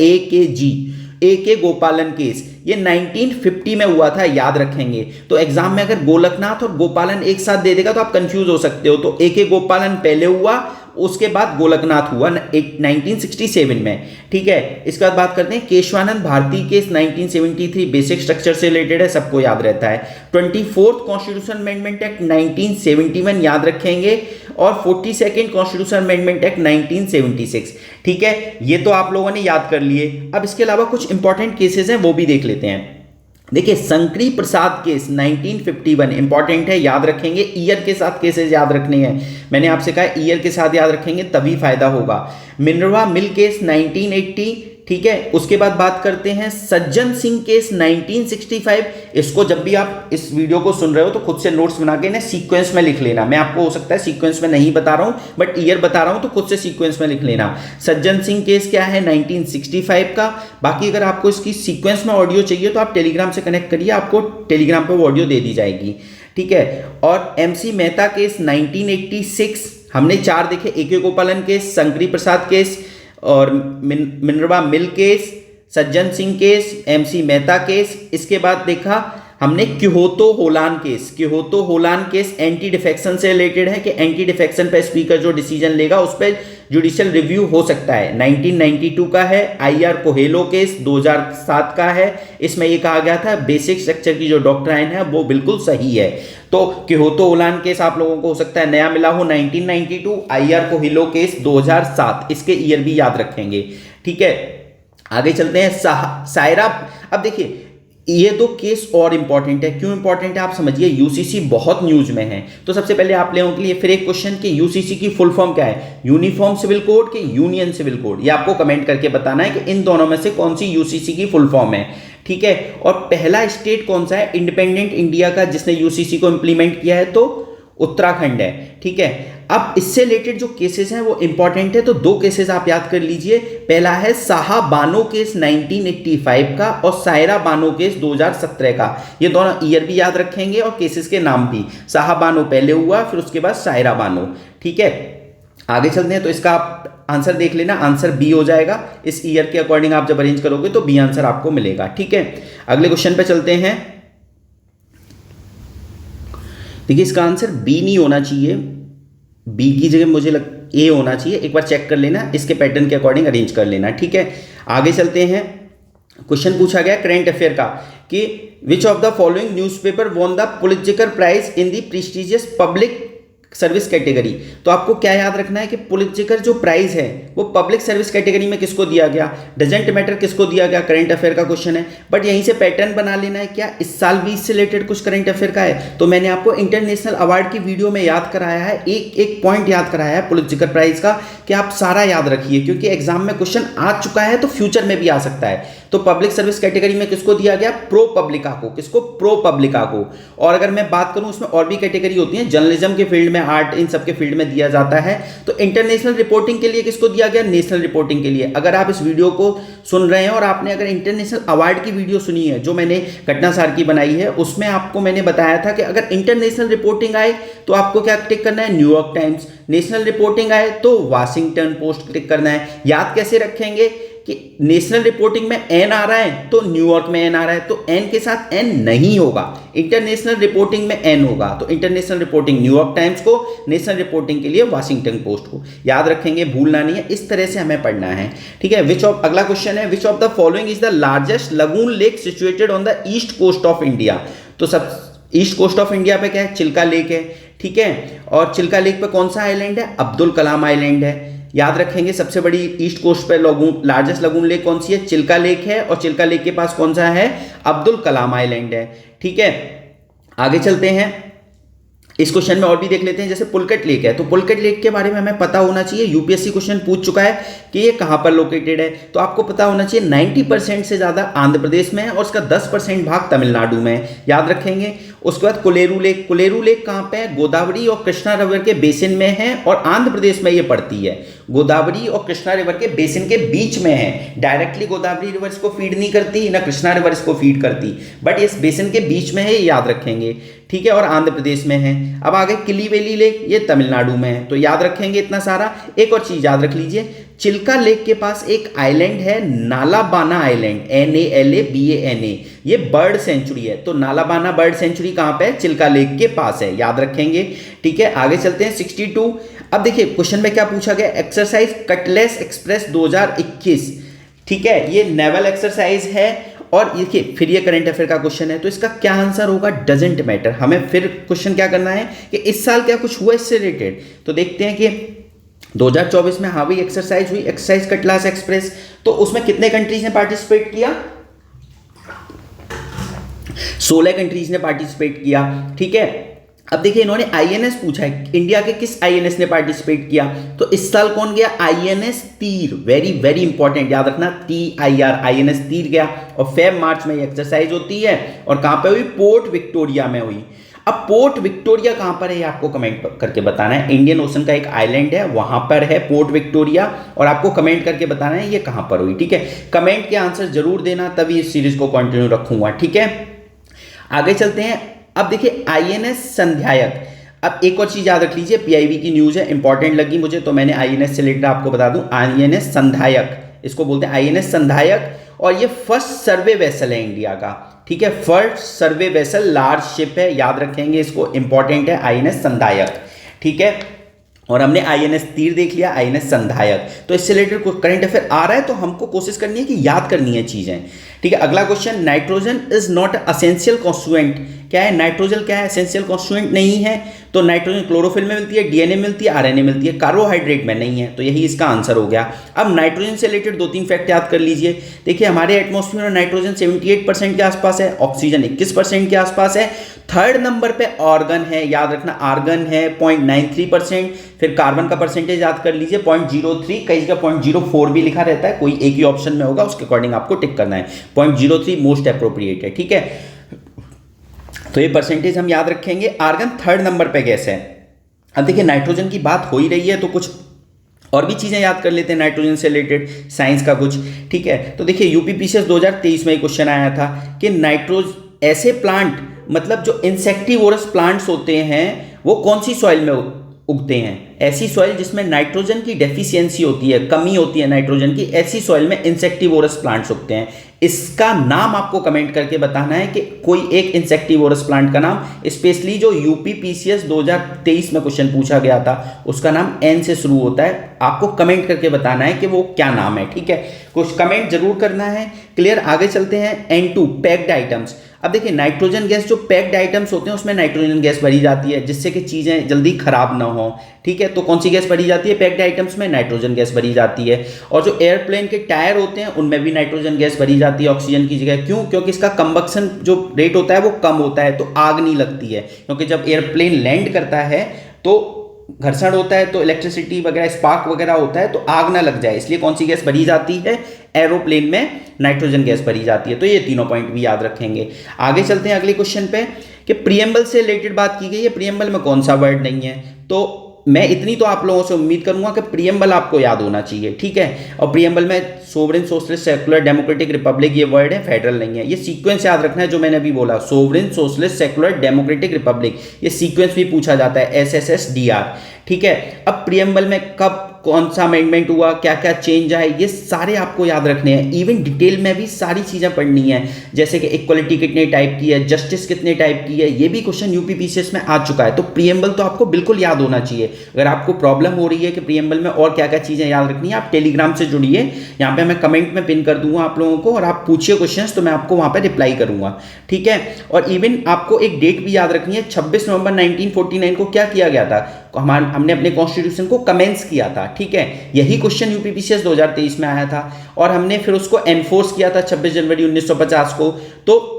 A.K. गोपालन केस, ये 1950 में हुआ था, याद रखेंगे। तो एग्जाम में अगर गोलकनाथ और गोपालन एक साथ दे देगा तो आप कंफ्यूज हो सकते हो, तो A.K. गोपालन पहले हुआ, उसके बाद गोलकनाथ हुआ 1967 में, ठीक है। इसके बाद बात करते हैं Kesavananda Bharati case 1973, basic structure से रिलेटेड है, सबको याद रहता है। 24th कॉन्स्टिट्यूशन अमेंडमेंट एक्ट 1971 याद रखेंगे, और 42nd कॉन्स्टिट्यूशन अमेंडमेंट एक्ट 1976। ठीक है, ये तो आप लोगों ने याद कर लिए। अब इसके अलावा कुछ इंपॉर्टेंट केसेस हैं, वो भी देख लेते हैं। देखिए, शंकरी प्रसाद केस 1951 इंपॉर्टेंट है, याद रखेंगे। ईयर के साथ केसेस याद रखने हैं, मैंने आपसे कहा ईयर के साथ याद रखेंगे तभी फायदा होगा। मिनरवा मिल केस 1980, ठीक है। उसके बाद बात करते हैं सज्जन सिंह केस 1965। इसको जब भी आप इस वीडियो को सुन रहे हो तो खुद से नोट्स बना के ना सीक्वेंस में लिख लेना। मैं आपको हो सकता है सीक्वेंस में नहीं बता रहा हूं, बट ईयर बता रहा हूं, तो खुद से सीक्वेंस में लिख लेना। सज्जन सिंह केस क्या है, 1965 का। बाकी अगर आपको इसकी सीक्वेंस में ऑडियो चाहिए तो आप टेलीग्राम से कनेक्ट करिए, आपको टेलीग्राम पर वो ऑडियो दे दी जाएगी, ठीक है। और MC मेहता केस 1986 हमने 4 देखे, AK Gopalan case, Shankari Prasad case और Minerva mill case, Sajjan Singh case, MC Mehta case. इसके बाद देखा हमने Kihoto Hollohan case. Kihoto Hollohan case anti defection से रिलेटेड है कि एंटी डिफेक्शन पे स्पीकर जो डिसीजन लेगा उस पर जुडिशियल रिव्यू हो सकता है। 1992 का है। IR कोहेलो केस 2007 का है। इसमें ये कहा गया था बेसिक स्ट्रक्चर की जो डॉक्ट्राइन है वो बिल्कुल सही है। तो क्योतो होलान केस आप लोगों को हो सकता है नया मिला हो, 1992। IR कोहेलो केस 2007, इसके ईयर भी याद रखेंगे, ठीक है। आगे चलते हैं सायरा। अब देखिए ये दो केस और इंपॉर्टेंट है। क्यों इंपॉर्टेंट है आप समझिए, यूसीसी बहुत न्यूज में है। तो सबसे पहले आप लोगों के लिए फिर एक क्वेश्चन कि यूसीसी की फुल फॉर्म क्या है, यूनिफॉर्म सिविल कोड के यूनियन सिविल कोड। ये आपको कमेंट करके बताना है कि इन दोनों में से कौन सी यूसीसी की फुल फॉर्म है, ठीक है। और पहला स्टेट कौन सा है इंडिपेंडेंट इंडिया का जिसने यूसीसी को इंप्लीमेंट किया है, तो उत्तराखंड है, ठीक है। अब इससे रिलेटेड जो केसेस हैं वो इंपॉर्टेंट है, तो 2 केसेस आप याद कर लीजिए। पहला है साहा बानो केस 1985 का और सायरा बानो केस 2017 का। ये दोनों ईयर भी याद रखेंगे और केसेस के नाम भी। साहा बानो पहले हुआ, फिर उसके बाद सायरा बानो, ठीक है। आगे चलते हैं, तो इसका आप आंसर देख लेना, आंसर बी हो जाएगा। इस ईयर के अकॉर्डिंग आप जब अरेंज करोगे तो बी आंसर आपको मिलेगा, ठीक है। अगले क्वेश्चन पे चलते हैं। देखिए इसका आंसर बी नहीं होना चाहिए, बी की जगह मुझे ए होना चाहिए। एक बार चेक कर लेना, इसके पैटर्न के अकॉर्डिंग अरेंज कर लेना, ठीक है। आगे चलते हैं। क्वेश्चन पूछा गया करंट अफेयर का कि which of the following newspaper won the Pulitzer prize in the prestigious public service category. तो आपको क्या याद रखना है कि पुलित्ज़र जो प्राइज है वो पब्लिक सर्विस कैटेगरी में किसको दिया गया, डजेंट मैटर किसको दिया गया, करंट अफेयर का क्वेश्चन है। बट यहीं से पैटर्न बना लेना है, क्या इस साल भी इससे रिलेटेड कुछ करंट अफेयर का है। तो मैंने आपको इंटरनेशनल अवार्ड की वीडियो में याद कराया है, एक एक पॉइंट याद कराया है पुलित्ज़र प्राइज का, कि आप सारा याद रखिए क्योंकि एग्जाम में क्वेश्चन आ चुका है तो फ्यूचर में भी आ सकता है। तो पब्लिक सर्विस कैटेगरी में किसको दिया गया, प्रो पब्लिका को। किसको, प्रो पब्लिका को। और अगर मैं बात करूं उसमें और भी कैटेगरी होती है, जर्नलिज्म के फील्ड में, आर्ट, इन सब के फील्ड में दिया जाता है। तो इंटरनेशनल रिपोर्टिंग के लिए किसको दिया गया, नेशनल रिपोर्टिंग के लिए। अगर आप इस वीडियो को सुन रहे हैं और आपने अगर इंटरनेशनल अवार्ड की वीडियो सुनी है जो मैंने घटना सार की बनाई है, उसमें आपको मैंने बताया था कि अगर इंटरनेशनल रिपोर्टिंग आए तो आपको क्या टिक करना है, न्यूयॉर्क टाइम्स। नेशनल रिपोर्टिंग आए तो वाशिंगटन पोस्ट क्लिक करना है। याद कैसे रखेंगे कि नेशनल रिपोर्टिंग में एन आ रहा है तो न्यूयॉर्क में एन आ रहा है, तो एन के साथ एन नहीं होगा, इंटरनेशनल रिपोर्टिंग में एन होगा। तो इंटरनेशनल रिपोर्टिंग न्यूयॉर्क टाइम्स को, नेशनल रिपोर्टिंग के लिए वाशिंगटन पोस्ट को। याद रखेंगे, भूलना नहीं है, इस तरह से हमें पढ़ना है, ठीक है। अगला क्वेश्चन है which of the following is the largest lagoon lake situated on the east coast of India. तो सब ईस्ट कोस्ट ऑफ इंडिया पे क्या है, चिल्का लेक है, ठीक है। और चिल्का लेक पे कौन सा आइलैंड है, अब्दुल कलाम आइलैंड है। याद रखेंगे सबसे बड़ी ईस्ट कोस्ट पे लार्जेस्ट लगून लेक कौन सी है, चिल्का लेक है। और चिल्का लेक के पास कौन सा है, अब्दुल कलाम आइलैंड है, ठीक है। आगे चलते हैं, इस क्वेश्चन में और भी देख लेते हैं। जैसे पुलकट लेक है, तो पुलकट लेक के बारे में हमें पता होना चाहिए, यूपीएससी क्वेश्चन पूछ चुका है कि ये कहां पर लोकेटेड है। तो आपको पता होना चाहिए 90% से ज्यादा आंध्र प्रदेश में है और उसका 10% भाग तमिलनाडु में है, याद रखेंगे। उसके बाद कोलेरू लेक, कोलेरू लेक कहां पे है, गोदावरी और कृष्णा रिवर के बेसिन में है और आंध्र प्रदेश में ये पड़ती है। गोदावरी और कृष्णा रिवर के बेसिन के बीच में है, डायरेक्टली गोदावरी रिवर इसको फीड नहीं करती ना कृष्णा रिवर इसको फीड करती, बट इस बेसिन के बीच में है, ये याद रखेंगे, ठीक है। और आंध्र प्रदेश में है। अब आगे किलीवेली लेक, ये तमिलनाडु में है, तो याद रखेंगे इतना सारा। एक और चीज याद रख लीजिए, चिल्का लेक के पास एक आइलैंड है नालाबाना आइलैंड, NALABANA, ये बर्ड सेंचुरी है। तो नालाबाना बर्ड सेंचुरी कहां पे है, चिल्का लेक के पास है, याद रखेंगे, ठीक है। आगे चलते हैं 62। अब देखिए क्वेश्चन में क्या पूछा गया, एक्सरसाइज कटलेस एक्सप्रेस 2021, ठीक है। ये नेवल एक्सरसाइज है और देखिए फिर ये करंट अफेयर का क्वेश्चन है, तो इसका क्या आंसर होगा, डजेंट मैटर। हमें फिर क्वेश्चन क्या करना है कि इस साल क्या कुछ हुआ इससे रिलेटेड। तो देखते हैं कि 2024 में हाँ भाई एक्सरसाइज हुई, एक्सरसाइज कटलास एक्सप्रेस, तो उसमें कितने कंट्रीज ने पार्टिसिपेट किया, 16 कंट्रीज ने पार्टिसिपेट किया। ठीक है, अब देखिए इन्होंने आईएनएस पूछा है, इंडिया के किस आईएनएस ने पार्टिसिपेट किया, तो इस साल कौन गया, आईएनएस तीर, वेरी वेरी इंपॉर्टेंट, याद रखना TIR, आईएनएस तीर गया। और फेब मार्च में ये एक्सरसाइज होती है और कहां पे हुई, पोर्ट विक्टोरिया में हुई। अब पोर्ट विक्टोरिया कहां पर है ये आपको कमेंट करके बताना है, इंडियन ओशन का एक आइलैंड है वहां पर है पोर्ट विक्टोरिया, और आपको कमेंट करके बताना है ये कहां पर हुई। ठीक है, कमेंट के आंसर जरूर देना, तभी इस सीरीज को कंटिन्यू रखूंगा। ठीक है, आगे चलते हैं। अब देखिए आईएनएस संध्यायक, अब एक और चीज याद रख लीजिए, पीआईबी की न्यूज है, इंपॉर्टेंट लगी मुझे तो मैंने आईएनएस से रिलेटेड आपको बता दूं, आईएनएस संधायक, इसको बोलते हैं आईएनएस संधायक, और ये फर्स्ट सर्वे वेसल है इंडिया का। ठीक है, फर्स्ट सर्वे वेसल लार्ज शिप है, याद रखेंगे इसको, इंपॉर्टेंट है आईएनएस संधायक। ठीक है, और हमने आईएनएस तीर देख लिया, आईएनएस संधायक, तो इससे रिलेटेड करंट अफेयर आ रहा है तो हमको कोशिश करनी है कि याद करनी है चीजें। ठीक है, अगला question, nitrogen is not essential constituent, क्या है नाइट्रोजन, क्या है एसेंशियल कॉन्स्टिट्यूएंट नहीं है, तो नाइट्रोजन क्लोरोफिल में मिलती है, डीएनए मिलती है, आरएनए मिलती है, कार्बोहाइड्रेट में नहीं है, तो यही इसका आंसर हो गया। अब नाइट्रोजन से रिलेटेड 2-3 फैक्ट याद कर लीजिए। देखिए हमारे एटमॉस्फेयर में नाइट्रोजन 78% के आसपास है, ऑक्सीजन 21% के आसपास है, थर्ड नंबर पे ऑर्गन है, याद रखना आर्गन है 0.93%, फिर कार्बन का परसेंटेज याद कर लीजिए 0.03, कई जगह 0.04 भी लिखा रहता है, कोई एक ही ऑप्शन में होगा, उसके अकॉर्डिंग आपको टिक करना है, 0.03 मोस्ट अप्रोप्रिएट है। ठीक है, तो ये परसेंटेज हम याद रखेंगे। आर्गन थर्ड नंबर पे गैस है। अब देखिए नाइट्रोजन की बात हो ही रही है तो कुछ और भी चीजें याद कर लेते हैं नाइट्रोजन से रिलेटेड, साइंस का कुछ। ठीक है, तो देखिए यूपीपीसीएस 2023 में क्वेश्चन आया था कि ऐसे प्लांट, मतलब जो इंसेक्टिवोरस प्लांट्स होते हैं वो कौन सी सॉइल में उगते हैं, ऐसी सॉइल जिसमें नाइट्रोजन की डेफिशिएंसी होती है, कमी होती है नाइट्रोजन की, ऐसी सॉइल में इंसेक्टिवोरस प्लांट्स उगते हैं। इसका नाम आपको कमेंट करके बताना है कि कोई एक इंसेक्टिवोरस प्लांट का नाम, स्पेशली जो यूपीपीसीएस 2023 में क्वेश्चन पूछा गया था उसका नाम एन से शुरू होता है, आपको कमेंट करके बताना है कि वो क्या नाम है। ठीक है, कुछ कमेंट जरूर करना है। क्लियर, आगे चलते हैं। N2 packed items. अब देखिए नाइट्रोजन गैस जो पैक्ड आइटम्स होते हैं उसमें नाइट्रोजन गैस भरी जाती है जिससे कि चीजें जल्दी खराब ना हो। ठीक है, तो कौन सी गैस भरी जाती है पैक्ड आइटम्स में, नाइट्रोजन गैस भरी जाती है। और जो एयरप्लेन के टायर होते हैं उनमें भी नाइट्रोजन गैस भरी जाती है ऑक्सीजन की जगह। क्यों? क्योंकि इसका कंबक्शन जो रेट होता है वो कम होता है, तो आग नहीं लगती है। क्योंकि जब एयरप्लेन लैंड करता है तो घर्षण होता है, तो इलेक्ट्रिसिटी वगैरह स्पार्क वगैरह होता है, तो आग ना लग जाए, इसलिए कौन सी गैस भरी जाती है, एरोप्लेन में नाइट्रोजन गैस भरी जाती है। तो ये तीनों पॉइंट भी याद रखेंगे। आगे चलते हैं अगले क्वेश्चन पे कि प्रीएम्बल से रिलेटेड बात की गई है, प्रीएम्बल में कौन सा वर्ड नहीं है। तो मैं इतनी तो आप लोगों से उम्मीद करूंगा कि प्रीएम्बल आपको याद होना चाहिए। ठीक है, और प्रीएम्बल में sovereign socialist secular democratic Republic ये वर्ड है, फेडरल नहीं है। ये सीक्वेंस याद रखना है जो मैंने अभी बोला, sovereign socialist secular democratic Republic, ये सीक्वेंस भी पूछा जाता है, SSSDR। ठीक है, अब प्रीएम्बल में कब कौन सा अमेंडमेंट हुआ, क्या क्या चेंज आए, ये सारे आपको याद रखने हैं। इवन डिटेल में भी सारी चीजें पढ़नी है, जैसे कि इक्वलिटी कितने टाइप की है, जस्टिस कितने टाइप की है, ये भी क्वेश्चन यूपीपीसीएस में आ चुका है। तो प्रीएम्बल तो आपको बिल्कुल याद होना चाहिए। अगर आपको प्रॉब्लम हो रही है कि प्रीएम्बल में और क्या क्या चीजें याद रखनी है, आप टेलीग्राम से जुड़िए, यहाँ पे मैं कमेंट में पिन कर दूंगा आप लोगों को, और आप पूछिए क्वेश्चंस तो मैं आपको वहां पे रिप्लाई करूंगा। ठीक है, और इवन आपको एक डेट भी याद रखनी है, 26 नवंबर 1949 को क्या किया गया था, हमने अपने कॉन्स्टिट्यूशन को कमेंस किया था। ठीक है, यही क्वेश्चन यूपीपीसीएस 2023 में आया था और हमने फिर उसको एनफोर्स किया था 26 जनवरी 1950 को। तो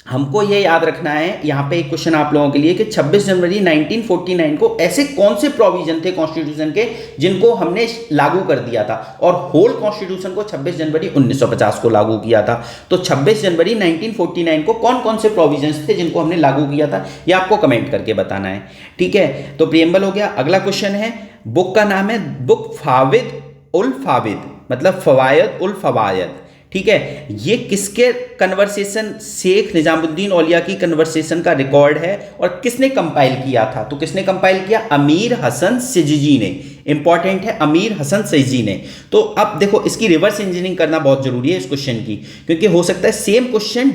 हमको ये याद रखना है, यहाँ पे एक क्वेश्चन आप लोगों के लिए कि 26 जनवरी 1949 को ऐसे कौन से प्रोविजन थे कॉन्स्टिट्यूशन के जिनको हमने लागू कर दिया था, और होल कॉन्स्टिट्यूशन को 26 जनवरी 1950 को लागू किया था। तो 26 जनवरी 1949 को कौन कौन से प्रोविजंस थे जिनको हमने लागू किया था, ये आपको कमेंट करके बताना है। ठीक है, तो प्रीएम्बल हो गया। अगला क्वेश्चन है, बुक का नाम है बुक फाविद उल फाविद, मतलब फवायद उल फवायद। ठीक है, ये किसके कन्वर्सेशन, शेख निजामुद्दीन औलिया की कन्वर्सेशन का रिकॉर्ड है, और किसने कंपाइल किया था, तो किसने कंपाइल किया, अमीर हसन सिजजी ने। इंपॉर्टेंट है, अमीर हसन सिजजी ने। तो अब देखो इसकी रिवर्स इंजीनियरिंग करना बहुत जरूरी है इस क्वेश्चन की, क्योंकि हो सकता है सेम क्वेश्चन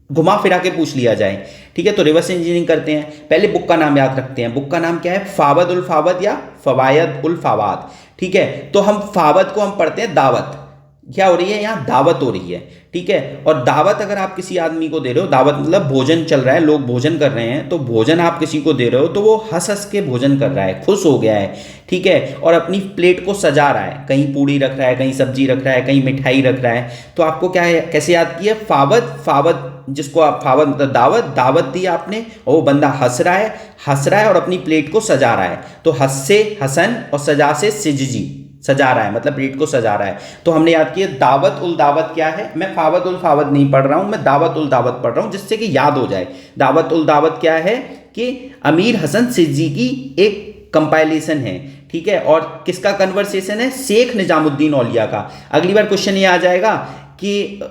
घुमा फिरा के पूछ लिया जाए। ठीक है, तो रिवर्स इंजीनियरिंग करते हैं। पहले बुक का नाम याद रखते हैं, बुक का नाम क्या है, फावद उल फावद या फवायद उल फवाद। ठीक है, तो हम फावद को हम पढ़ते हैं दावत, क्या हो रही है, यहाँ दावत हो रही है, ठीक है। और दावत अगर आप किसी आदमी को दे रहे हो, दावत मतलब भोजन चल रहा है, लोग भोजन कर रहे हैं, तो भोजन आप किसी को दे रहे हो तो वो हंस हंस के भोजन कर रहा है, खुश हो गया है, ठीक है, और अपनी प्लेट को सजा रहा है, कहीं पूड़ी रख रहा है, कहीं सब्जी रख रहा है, कहीं मिठाई रख रहा है। तो आपको क्या है, कैसे याद किया, फावत, फावत जिसको आप फावत मतलब दावत, दावत दी आपने, और वो बंदा हंस रहा है, हंस रहा है और अपनी प्लेट को सजा रहा है। तो हंस से हसन और सजा से सिजजी, सजा रहा है मतलब प्लेट को सजा रहा है। तो हमने याद किया दावत उल दावत क्या है, मैं फावत उल फावत नहीं पढ़ रहा हूं, मैं दावत उल दावत पढ़ रहा हूं, जिससे कि याद हो जाए। दावत उल दावत क्या है कि अमीर हसन सिद्दी की एक कंपाइलेशन है, ठीक है, और किसका कन्वर्सेशन है, शेख निजामुद्दीन औलिया का। अगली बार क्वेश्चन ये आ जाएगा कि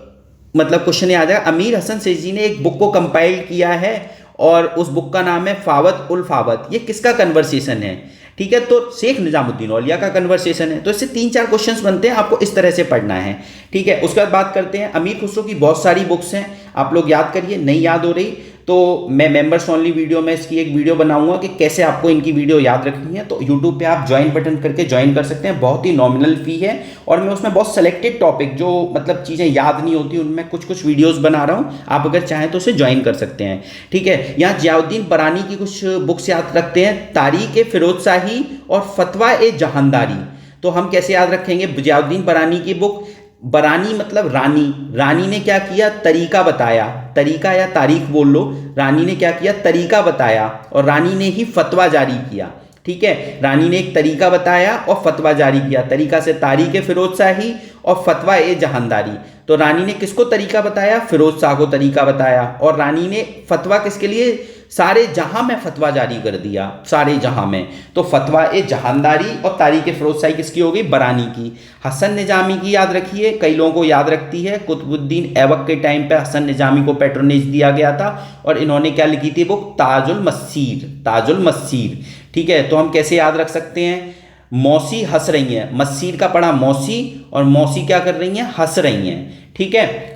मतलब क्वेश्चन ये आ जाएगा, अमीर हसन सिद्दी ने एक बुक को कंपाइल किया है और उस बुक का नाम है फावत उल फावत, ये किसका कन्वर्सेशन है, ठीक है, तो शेख निजामुद्दीन औलिया का कन्वर्सेशन है। तो इससे 3-4 क्वेश्चंस बनते हैं, आपको इस तरह से पढ़ना है, ठीक है। उसके बाद बात करते हैं, अमीर खुसरो की बहुत सारी बुक्स हैं, आप लोग याद करिए, नहीं याद हो रही तो मैं मेंबर्स ओनली वीडियो में इसकी एक वीडियो बनाऊंगा कि कैसे आपको इनकी वीडियो याद रखनी है। तो यूट्यूब पे आप ज्वाइन बटन करके ज्वाइन कर सकते हैं, बहुत ही नॉमिनल फी है, और मैं उसमें बहुत सेलेक्टेड टॉपिक जो मतलब चीज़ें याद नहीं होती उनमें कुछ कुछ वीडियोस बना रहा हूँ, आप अगर चाहें तो उसे ज्वाइन कर सकते हैं, ठीक है। यहाँ जियाउद्दीन बरानी की कुछ बुक्स याद रखते हैं, तारीख ए फिरोजशाही और फतवा ए जहानदारी। तो हम कैसे याद रखेंगे, जियाउद्दीन बरानी की बुक, बरानी मतलब रानी, रानी ने क्या किया, तरीका बताया, तरीका या तारीख बोल लो, रानी ने क्या किया, तरीका बताया, और रानी ने ही फतवा जारी किया, ठीक है। रानी ने एक तरीका बताया और फतवा जारी किया, तरीका से तारीख फिरोजशाही और फतवा ए जहानदारी। तो रानी ने किसको तरीका बताया, फिरोज शाह को तरीका बताया, और रानी ने फतवा किसके लिए, सारे जहां में फतवा जारी कर दिया, सारे जहां में। तो फतवा ए जहानदारी और तारीख फिरोजशाही किसकी हो गई, बरानी की। हसन निजामी की याद रखिए, कई लोगों को याद रखती है, कुतुबुद्दीन ऐबक के टाइम पे हसन निजामी को पैट्रोनेज दिया गया था, और इन्होंने क्या लिखी थी बुक, ताजुल मस्सीर, ताजुल मस्सीर, ठीक है। तो हम कैसे याद रख सकते हैं, मौसी हंस रही हैं, मस्सीर का पढ़ा मौसी, और मौसी क्या कर रही हैं, हंस रही हैं, ठीक है।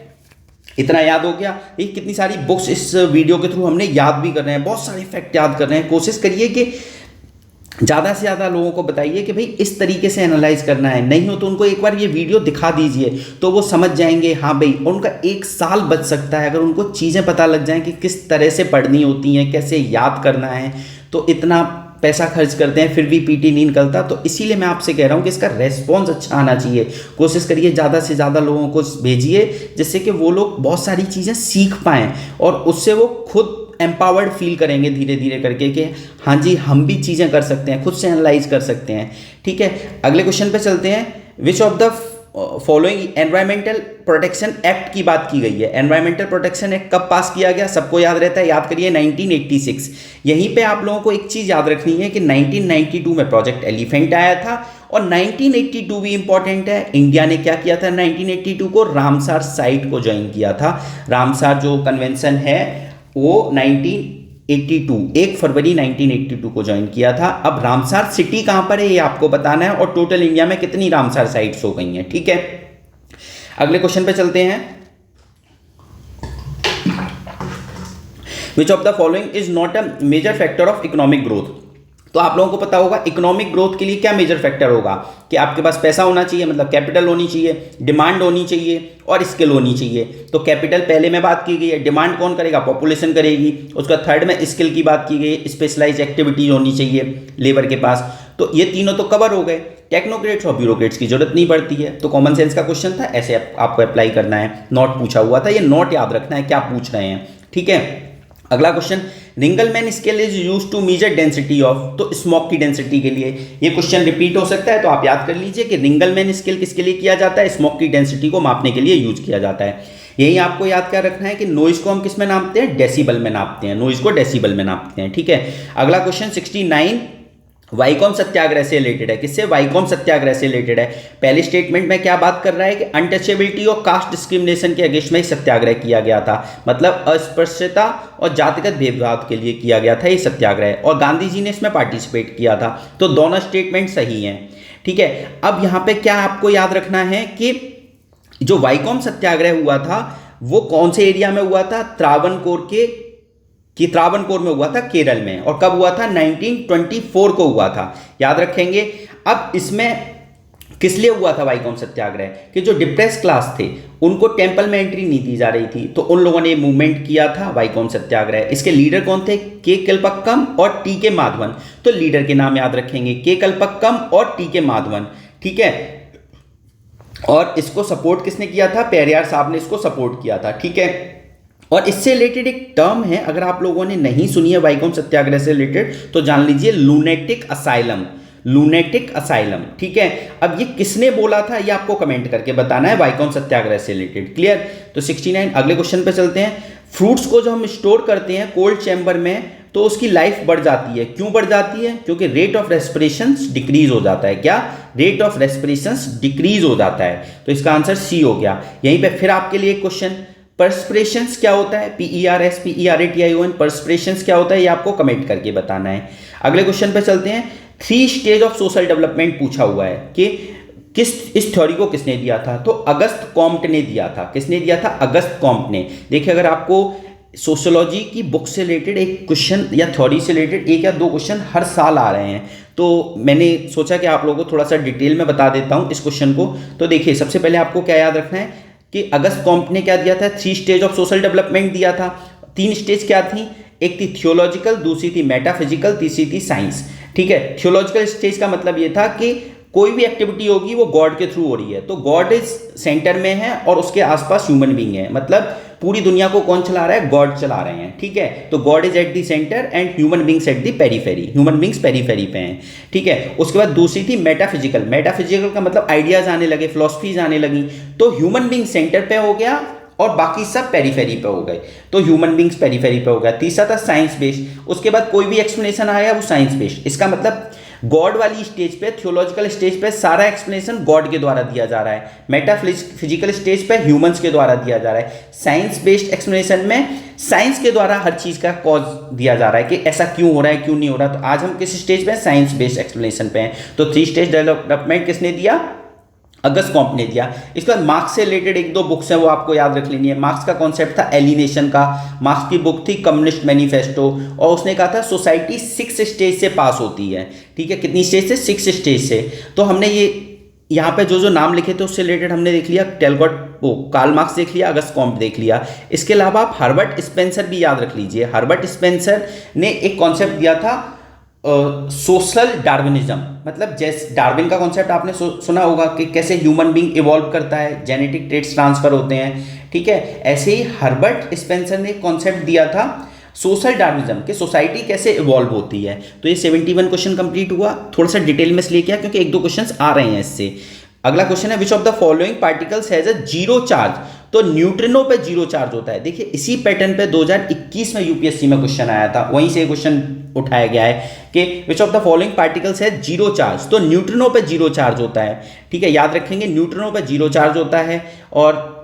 इतना याद हो गया। ये कितनी सारी बुक्स इस वीडियो के थ्रू हमने याद भी कर रहे हैं, बहुत सारे फैक्ट याद कर रहे हैं। कोशिश करिए कि ज़्यादा से ज़्यादा लोगों को बताइए कि भाई इस तरीके से एनालाइज करना है, नहीं हो तो उनको एक बार ये वीडियो दिखा दीजिए, तो वो समझ जाएंगे, हाँ भाई, और उनका 1 साल बच सकता है अगर उनको चीज़ें पता लग जाएं कि किस तरह से पढ़नी होती हैं, कैसे याद करना है। तो इतना पैसा खर्च करते हैं फिर भी पीटी नहीं निकलता। तो इसीलिए मैं आपसे कह रहा हूँ कि इसका रेस्पॉन्स अच्छा आना चाहिए। कोशिश करिए ज़्यादा से ज़्यादा लोगों को भेजिए, जिससे कि वो लोग बहुत सारी चीज़ें सीख पाएँ, और उससे वो खुद एम्पावर्ड फील करेंगे धीरे धीरे करके कि हाँ जी, हम भी चीज़ें कर सकते हैं, खुद से एनालाइज कर सकते हैं, ठीक है। अगले क्वेश्चन पे चलते हैं। Which of the following environmental protection act की बात की गई है। एनवायरमेंटल प्रोटेक्शन एक्ट कब पास किया गया, सबको याद रहता है, याद करिए 1986। यहीं पे आप लोगों को एक चीज़ याद रखनी है कि 1992 में प्रोजेक्ट एलिफेंट आया था, और 1982 भी इंपॉर्टेंट है। इंडिया ने क्या किया था 1982 को, रामसार साइट को ज्वाइन किया था। रामसार जो कन्वेंशन है वो 1982 1 फरवरी 1982 को ज्वाइन किया था। अब रामसार सिटी कहाँ पर है ये आपको बताना है, और टोटल इंडिया में कितनी रामसार साइट्स हो गई हैं, ठीक है। अगले क्वेश्चन पे चलते हैं। Which of the following is not a major factor of economic growth. तो आप लोगों को पता होगा इकोनॉमिक ग्रोथ के लिए क्या मेजर फैक्टर होगा, कि आपके पास पैसा होना चाहिए, मतलब कैपिटल होनी चाहिए, डिमांड होनी चाहिए, और स्किल होनी चाहिए। तो कैपिटल पहले में बात की गई है, डिमांड कौन करेगा, पॉपुलेशन करेगी। उसका थर्ड में स्किल की बात की गई है, स्पेशलाइज एक्टिविटीज होनी चाहिए लेबर के पास। तो ये तीनों तो कवर हो गए, टेक्नोक्रेट्स और ब्यूरोक्रेट्स की जरूरत नहीं पड़ती है। तो कॉमन सेंस का क्वेश्चन था, ऐसे आपको अप्लाई करना है, नॉट पूछा हुआ था, ये नॉट याद रखना है क्या पूछ रहे हैं, ठीक है। अगला question, Ringelmann scale is use to measure density of. तो स्मोक की डेंसिटी के लिए ये क्वेश्चन रिपीट हो सकता है, तो आप याद कर लीजिए कि रिंगलमैन स्केल किसके लिए किया जाता है, स्मोक की डेंसिटी को मापने के लिए यूज किया जाता है। यही आपको याद कर रखना है कि नॉइज को हम किस में नापते हैं, डेसिबल में नापते हैं, नॉइज को डेसिबल में नापते हैं, ठीक है। अगला क्वेश्चन 69 वाईकॉम सत्याग्रह से रिलेटेड है। किससे, वाईकॉम सत्याग्रह से रिलेटेड है। पहले स्टेटमेंट में क्या बात कर रहा है कि अनटचेबिलिटी और कास्ट डिस्क्रिमिनेशन के अगेंस्ट में सत्याग्रह किया गया था, मतलब अस्पृश्यता और जातिगत भेदभाव के लिए किया गया था ये सत्याग्रह, और गांधी जी ने इसमें पार्टिसिपेट किया था। तो दोनों स्टेटमेंट सही हैं, ठीक है। अब यहाँ पे क्या आपको याद रखना है कि जो वाईकॉम सत्याग्रह हुआ था वो कौन से एरिया में हुआ था, त्रावणकोर त्रावणकोर में हुआ था, केरल में, और कब हुआ था, 1924 को हुआ था, याद रखेंगे। अब इसमें किस लिए हुआ था वाइकोम सत्याग्रह? कि जो डिप्रेस क्लास थे उनको टेम्पल में एंट्री नहीं दी जा रही थी, तो उन लोगों ने मूवमेंट किया था वाइकोम सत्याग्रह। इसके लीडर कौन थे? के कल्पक्कम और टी के माधवन। तो लीडर के नाम याद रखेंगे, के कल्पक्कम और टी के माधवन, ठीक है। और इसको सपोर्ट किसने किया था? पेरियार साहब ने इसको सपोर्ट किया था, ठीक है। और इससे रिलेटेड एक टर्म है, अगर आप लोगों ने नहीं सुनी है वाइकोम सत्याग्रह से रिलेटेड तो जान लीजिए, लूनेटिक असाइलम। लूनेटिक असाइलम, ठीक है। अब ये किसने बोला था ये आपको कमेंट करके बताना है वाइकोम सत्याग्रह से रिलेटेड, क्लियर। तो 69 अगले क्वेश्चन पे चलते हैं। फ्रूट्स को जो हम स्टोर करते हैं कोल्ड चैम्बर में तो उसकी लाइफ बढ़ जाती है, क्यों बढ़ जाती है? क्योंकि रेट ऑफ रेस्पिरेशन डिक्रीज हो जाता है। क्या? रेट ऑफ रेस्पिरेशन डिक्रीज हो जाता है। तो इसका आंसर सी हो गया। यहीं पे फिर आपके लिए एक क्वेश्चन, पर्सपिरेशंस क्या होता है? PERSPERATION, पर्सपिरेशंस क्या होता है ये आपको कमेंट करके बताना है। अगले क्वेश्चन पे चलते हैं। 3 स्टेज ऑफ सोशल डेवलपमेंट पूछा हुआ है कि इस थ्योरी को किसने दिया था? तो अगस्त कॉम्ट ने दिया था। किसने दिया था? अगस्त कॉम्ट ने। देखिए, अगर आपको सोशियोलॉजी की बुक से रिलेटेड एक क्वेश्चन या थ्योरी से रिलेटेड 1 या 2 क्वेश्चन हर साल आ रहे हैं, तो मैंने सोचा कि आप लोगों को थोड़ा सा डिटेल में बता देता हूं इस क्वेश्चन को। तो देखिए, सबसे पहले आपको क्या याद रखना है कि अगस्त कॉम्ट ने क्या दिया था? 3 स्टेज ऑफ सोशल डेवलपमेंट दिया था। 3 स्टेज क्या थी? एक थी थियोलॉजिकल, दूसरी थी मेटाफिजिकल, तीसरी थी साइंस, ठीक है। थियोलॉजिकल स्टेज का मतलब ये था कि कोई भी एक्टिविटी होगी वो गॉड के थ्रू हो रही है, तो गॉड इज सेंटर में है और उसके आसपास ह्यूमन बीइंग है। मतलब पूरी दुनिया को कौन चला रहा है? गॉड चला रहे हैं, ठीक है। तो God is at the centre and human beings at the periphery. Human beings periphery पे हैं, ठीक है। उसके बाद दूसरी थी मेटाफिजिकल। मेटाफिजिकल का मतलब आइडियाज आने लगे, फिलॉसफीज आने लगी, तो ह्यूमन बीइंग सेंटर पे हो गया और बाकी सब पेरीफेरी पे हो गए, तो ह्यूमन बीइंग्स पेरीफेरी पे हो गया। तीसरा था साइंस बेस्ड। उसके बाद कोई भी एक्सप्लेनेशन आया वो साइंस बेस्ड। इसका मतलब गॉड वाली स्टेज पे, थियोलॉजिकल स्टेज पे सारा एक्सप्लेनेशन गॉड के द्वारा दिया जा रहा है। मेटाफिजिकल स्टेज पे ह्यूमंस के द्वारा दिया जा रहा है। साइंस बेस्ड एक्सप्लेनेशन में साइंस के द्वारा हर चीज का कॉज दिया जा रहा है कि ऐसा क्यों हो रहा है, क्यों नहीं हो रहा। तो आज हम किस स्टेज पे? साइंस बेस्ड एक्सप्लेनेशन पे हैं। तो 3 स्टेज डेवलपमेंट किसने दिया? अगस्त कॉम्ट ने दिया। इसके बाद मार्क्स से रिलेटेड 1-2 बुक्स हैं वो आपको याद रख लेनी है। मार्क्स का कॉन्सेप्ट था एलिनेशन का। मार्क्स की बुक थी कम्युनिस्ट मैनिफेस्टो, और उसने कहा था सोसाइटी 6 स्टेज से पास होती है, ठीक है। कितनी स्टेज से? 6 स्टेज से। तो हमने ये यहाँ पे जो नाम लिखे थे उससे रिलेटेड हमने देख लिया, कार्ल मार्क्स देख लिया, अगस्त कॉम्ट देख लिया। इसके अलावा आप हर्बर्ट स्पेंसर भी याद रख लीजिए। हर्बर्ट स्पेंसर ने एक कॉन्सेप्ट दिया था सोशल डार्विनिज्म। मतलब जैसे डार्विन का कॉन्सेप्ट आपने सुना होगा कि कैसे ह्यूमन बीइंग इवॉल्व करता है, जेनेटिक ट्रेट्स ट्रांसफर होते हैं, ठीक है। ऐसे ही हर्बर्ट स्पेंसर ने एक कॉन्सेप्ट दिया था सोशल डार्विनिज्म कि सोसाइटी कैसे इवॉल्व होती है। तो ये 71 क्वेश्चन कंप्लीट हुआ। थोड़ा सा डिटेल में इसलिए किया क्योंकि 1-2 क्वेश्चन आ रहे हैं इससे। अगला क्वेश्चन है, which of the following particles has a zero charge? तो न्यूट्रिनो पे जीरो चार्ज होता है। देखिए, इसी पैटर्न पे 2021 में यूपीएससी में क्वेश्चन आया था, वहीं से क्वेश्चन उठाया गया है कि which of the following particles है जीरो चार्ज? तो न्यूट्रिनो पे जीरो चार्ज होता है, ठीक है। याद रखेंगे, न्यूट्रिनो पे जीरो चार्ज होता है। और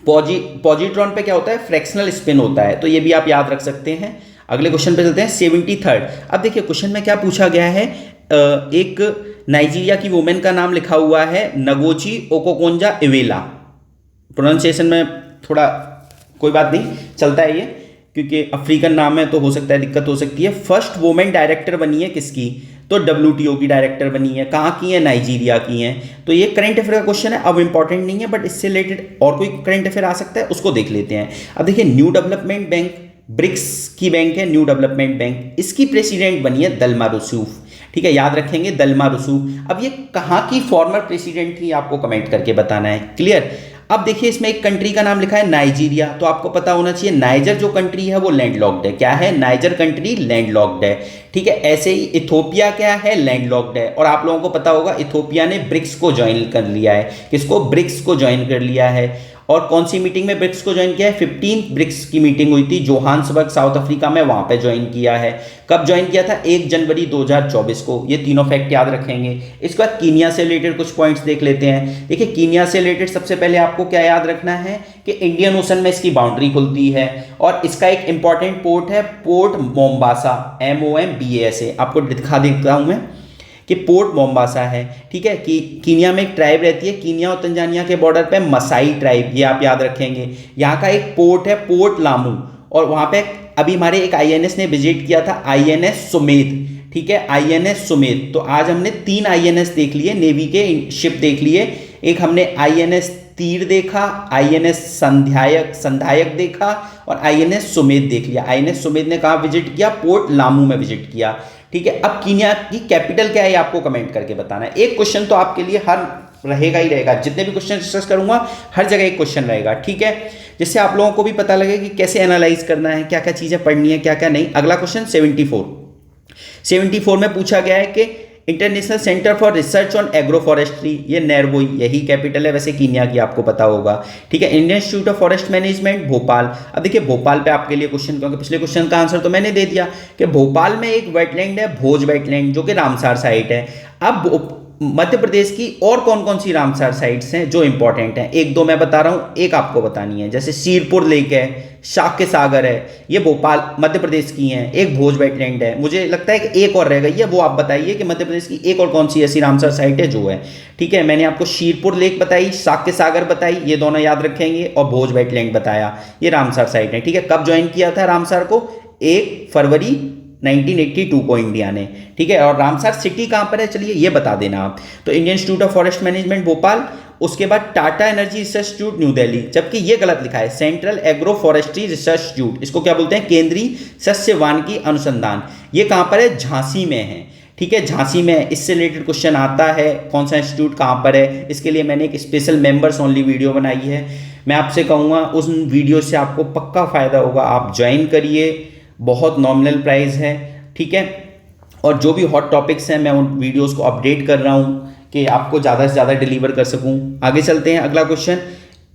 पॉजिट्रॉन पे क्या होता है? फ्रैक्शनल स्पिन होता है। तो ये भी आप याद रख सकते हैं। अगले क्वेश्चन पे चलते हैं, 73rd। अब देखिए क्वेश्चन में क्या पूछा गया है, एक नाइजीरिया की वुमेन का नाम लिखा हुआ है नगोची ओकोकोंजा इवेला। प्रोनाउंसिएशन में थोड़ा कोई बात नहीं, चलता है ये, क्योंकि अफ्रीकन नाम है तो हो सकता है दिक्कत हो सकती है। फर्स्ट वुमेन डायरेक्टर बनी है किसकी? तो WTO की डायरेक्टर बनी है। कहाँ की है? नाइजीरिया की है। तो ये करंट अफेयर का क्वेश्चन है, अब इंपॉर्टेंट नहीं है, बट इससे रिलेटेड और कोई करंट अफेयर आ सकता है, उसको देख लेते हैं। अब देखिए, न्यू डेवलपमेंट बैंक ब्रिक्स की बैंक है, न्यू डेवलपमेंट बैंक, इसकी प्रेसिडेंट बनी है दल्मा रूसुफ, ठीक है। याद रखेंगे दल्मा रूसुफ। अब ये कहाँ की फॉर्मर प्रेसिडेंट थी आपको कमेंट करके बताना है, क्लियर। अब देखिए, इसमें एक कंट्री का नाम लिखा है नाइजीरिया, तो आपको पता होना चाहिए नाइजर जो कंट्री है वो लैंडलॉक्ड है। क्या है? नाइजर कंट्री लैंडलॉक्ड है, ठीक है। ऐसे ही इथोपिया क्या है? लैंडलॉक्ड है। और आप लोगों को पता होगा इथोपिया ने ब्रिक्स को ज्वाइन कर लिया है। किसको? ब्रिक्स को ज्वाइन कर लिया है। और कौन सी मीटिंग में ब्रिक्स को ज्वाइन किया है? 15 ब्रिक्स की मीटिंग हुई थी जोहान्सबर्ग साउथ अफ्रीका में, वहां पे ज्वाइन किया है। कब ज्वाइन किया था? 1 जनवरी 2024 को। ये तीनों फैक्ट याद रखेंगे। इसके बाद कीनिया से रिलेटेड कुछ पॉइंट्स देख लेते हैं। देखिए, कीनिया से रिलेटेड सबसे पहले आपको क्या याद रखना है कि इंडियन ओशन में इसकी बाउंड्री खुलती है और इसका एक इंपॉर्टेंट पोर्ट है पोर्ट मोम्बासा, MOMBASA। आपको दिखा देता हूं मैं कि पोर्ट मोम्बासा है, ठीक है। कि कीनिया में एक ट्राइब रहती है, कीनिया और तंजानिया के बॉर्डर पे मसाई ट्राइब, ये आप याद रखेंगे। यहाँ का एक पोर्ट है पोर्ट लामू, और वहाँ पे अभी हमारे एक INS ने विजिट किया था, INS सुमेध, ठीक है, आईएनएस सुमेध। तो आज हमने 3 आईएनएस देख लिए, नेवी के शिप देख लिए। एक हमने आईएनएस तीर देखा, आईएनएस संधायक देखा और आईएनएस सुमेध देख लिया। आईएनएस सुमेध ने कहाँ विजिट किया? पोर्ट लामू में विजिट किया। ठीक है, अब कीनिया की कैपिटल क्या है आपको कमेंट करके बताना है। एक क्वेश्चन तो आपके लिए हर रहेगा ही रहेगा, जितने भी क्वेश्चन डिस्कस करूंगा हर जगह एक क्वेश्चन रहेगा। ठीक है, जिससे आप लोगों को भी पता लगे कि कैसे एनालाइज करना है, क्या क्या चीजें पढ़नी है, क्या क्या नहीं। अगला क्वेश्चन 74 में पूछा गया है कि international centre for research on agro forestry, ये नैरोबी, यही कैपिटल है वैसे कीनिया की, आपको पता होगा। ठीक है, Indian institute of forest management Bhopal. अब देखिए भोपाल पे आपके लिए क्वेश्चन, क्योंकि पिछले क्वेश्चन का आंसर तो मैंने दे दिया कि भोपाल में एक वेटलैंड है भोज वेटलैंड, जो कि रामसार साइट है। अब मध्य प्रदेश की और कौन कौन सी रामसार साइट्स हैं जो इंपॉर्टेंट हैं, एक दो मैं बता रहा हूं, एक आपको बतानी है। जैसे शीरपुर लेक है, शाक्य सागर है, ये भोपाल मध्य प्रदेश की हैं। एक भोज वेटलैंड है, मुझे लगता है कि एक और रह गई है, वो आप बताइए कि मध्य प्रदेश की एक और कौन सी ऐसी रामसार साइट है जो है। ठीक है, मैंने आपको शीरपुर लेक बताई, शाक्य सागर बताई, ये दोनों याद रखेंगे, और भोज वेटलैंड बताया, ये रामसार साइट है। ठीक है, कब ज्वाइन किया था रामसार को? 1 फरवरी 1982 को इंडिया ने। ठीक है, और रामसार सिटी कहां पर है चलिए ये बता देना आप। तो Indian institute of forest management Bhopal, उसके बाद Tata energy research institute new Delhi, जबकि ये गलत लिखा है, central agro forestry research institute, इसको क्या बोलते हैं? केंद्रीय सस्य वानिकी अनुसंधान। ये कहां पर है? झांसी में है। ठीक है, झांसी में। इससे रिलेटेड क्वेश्चन आता है, कौन सा इंस्टीट्यूट कहां पर है, इसके लिए मैंने एक स्पेशल मेंबर्स ओनली वीडियो बनाई है। मैं आपसे कहूँगा उस वीडियो से आपको पक्का फायदा होगा, आप ज्वाइन करिए, बहुत नॉमिनल प्राइस है। ठीक है, और जो भी हॉट टॉपिक्स हैं मैं उन वीडियोस को अपडेट कर रहा हूँ कि आपको ज़्यादा से ज़्यादा डिलीवर कर सकूँ। आगे चलते हैं, अगला क्वेश्चन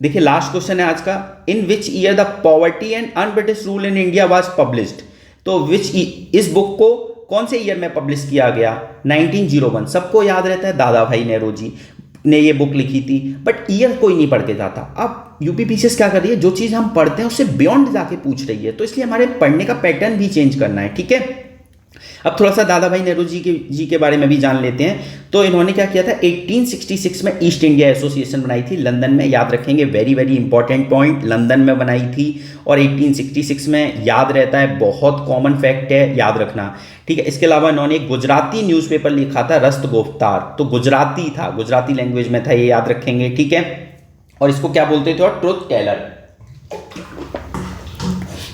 देखिए, लास्ट क्वेश्चन है आज का। In which year the poverty and unbritish rule in India was published. तो इस बुक को कौन से ईयर में पब्लिश किया गया? 1901। सबको याद रहता है दादा भाई नेहरू ने ये बुक लिखी थी, बट ईयर कोई नहीं पढ़ के जाता। अब यूपीपीसीएस क्या कर रही है, जो चीज़ हम पढ़ते हैं उससे बियॉन्ड जाके पूछ रही है, तो इसलिए हमारे पढ़ने का पैटर्न भी चेंज करना है। ठीक है, अब थोड़ा सा दादा भाई नेहरू जी के बारे में भी जान लेते हैं। तो इन्होंने क्या किया था, 1866 में ईस्ट इंडिया एसोसिएशन बनाई थी लंदन में, याद रखेंगे, very very important point, London में बनाई थी। और 1866 में याद रहता है, बहुत कॉमन फैक्ट है, याद रखना। ठीक है, इसके अलावा इन्होंने एक गुजराती न्यूज़पेपर लिखा था, रस्त गोफ्तार, तो गुजराती था, गुजराती लैंग्वेज में था, ये याद रखेंगे। ठीक है, और इसको क्या बोलते थे? और ट्रुथ टेलर,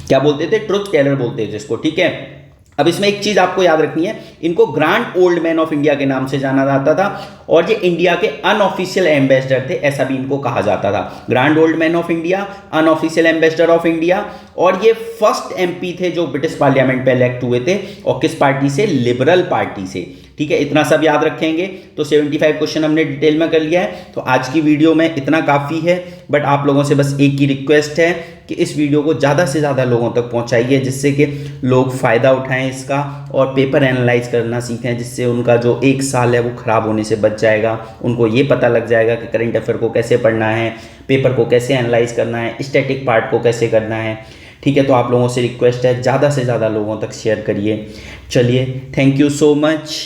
क्या बोलते थे? ट्रुथ टेलर बोलते थे इसको। ठीक है, अब इसमें एक चीज आपको याद रखनी है, इनको grand old man of India के नाम से जाना जाता था, और ये इंडिया के अनऑफिशियल एम्बेसडर थे, ऐसा भी इनको कहा जाता था। Grand old man of India, unofficial ambassador of India, और ये फर्स्ट एमपी थे जो ब्रिटिश पार्लियामेंट में इलेक्ट हुए थे, और किस पार्टी से? लिबरल पार्टी से। ठीक है, इतना सब याद रखेंगे। तो 75 क्वेश्चन हमने डिटेल में कर लिया है। तो आज की वीडियो में इतना काफ़ी है, बट आप लोगों से बस एक ही रिक्वेस्ट है कि इस वीडियो को ज़्यादा से ज़्यादा लोगों तक पहुंचाइए, जिससे कि लोग फ़ायदा उठाएं इसका, और पेपर एनालाइज करना सीखें, जिससे उनका जो 1 साल है वो ख़राब होने से बच जाएगा। उनको ये पता लग जाएगा कि करंट अफेयर को कैसे पढ़ना है, पेपर को कैसे एनालाइज करना है, स्टैटिक पार्ट को कैसे करना है। ठीक है, तो आप लोगों से रिक्वेस्ट है, ज़्यादा से ज़्यादा लोगों तक शेयर करिए। चलिए, थैंक यू सो मच।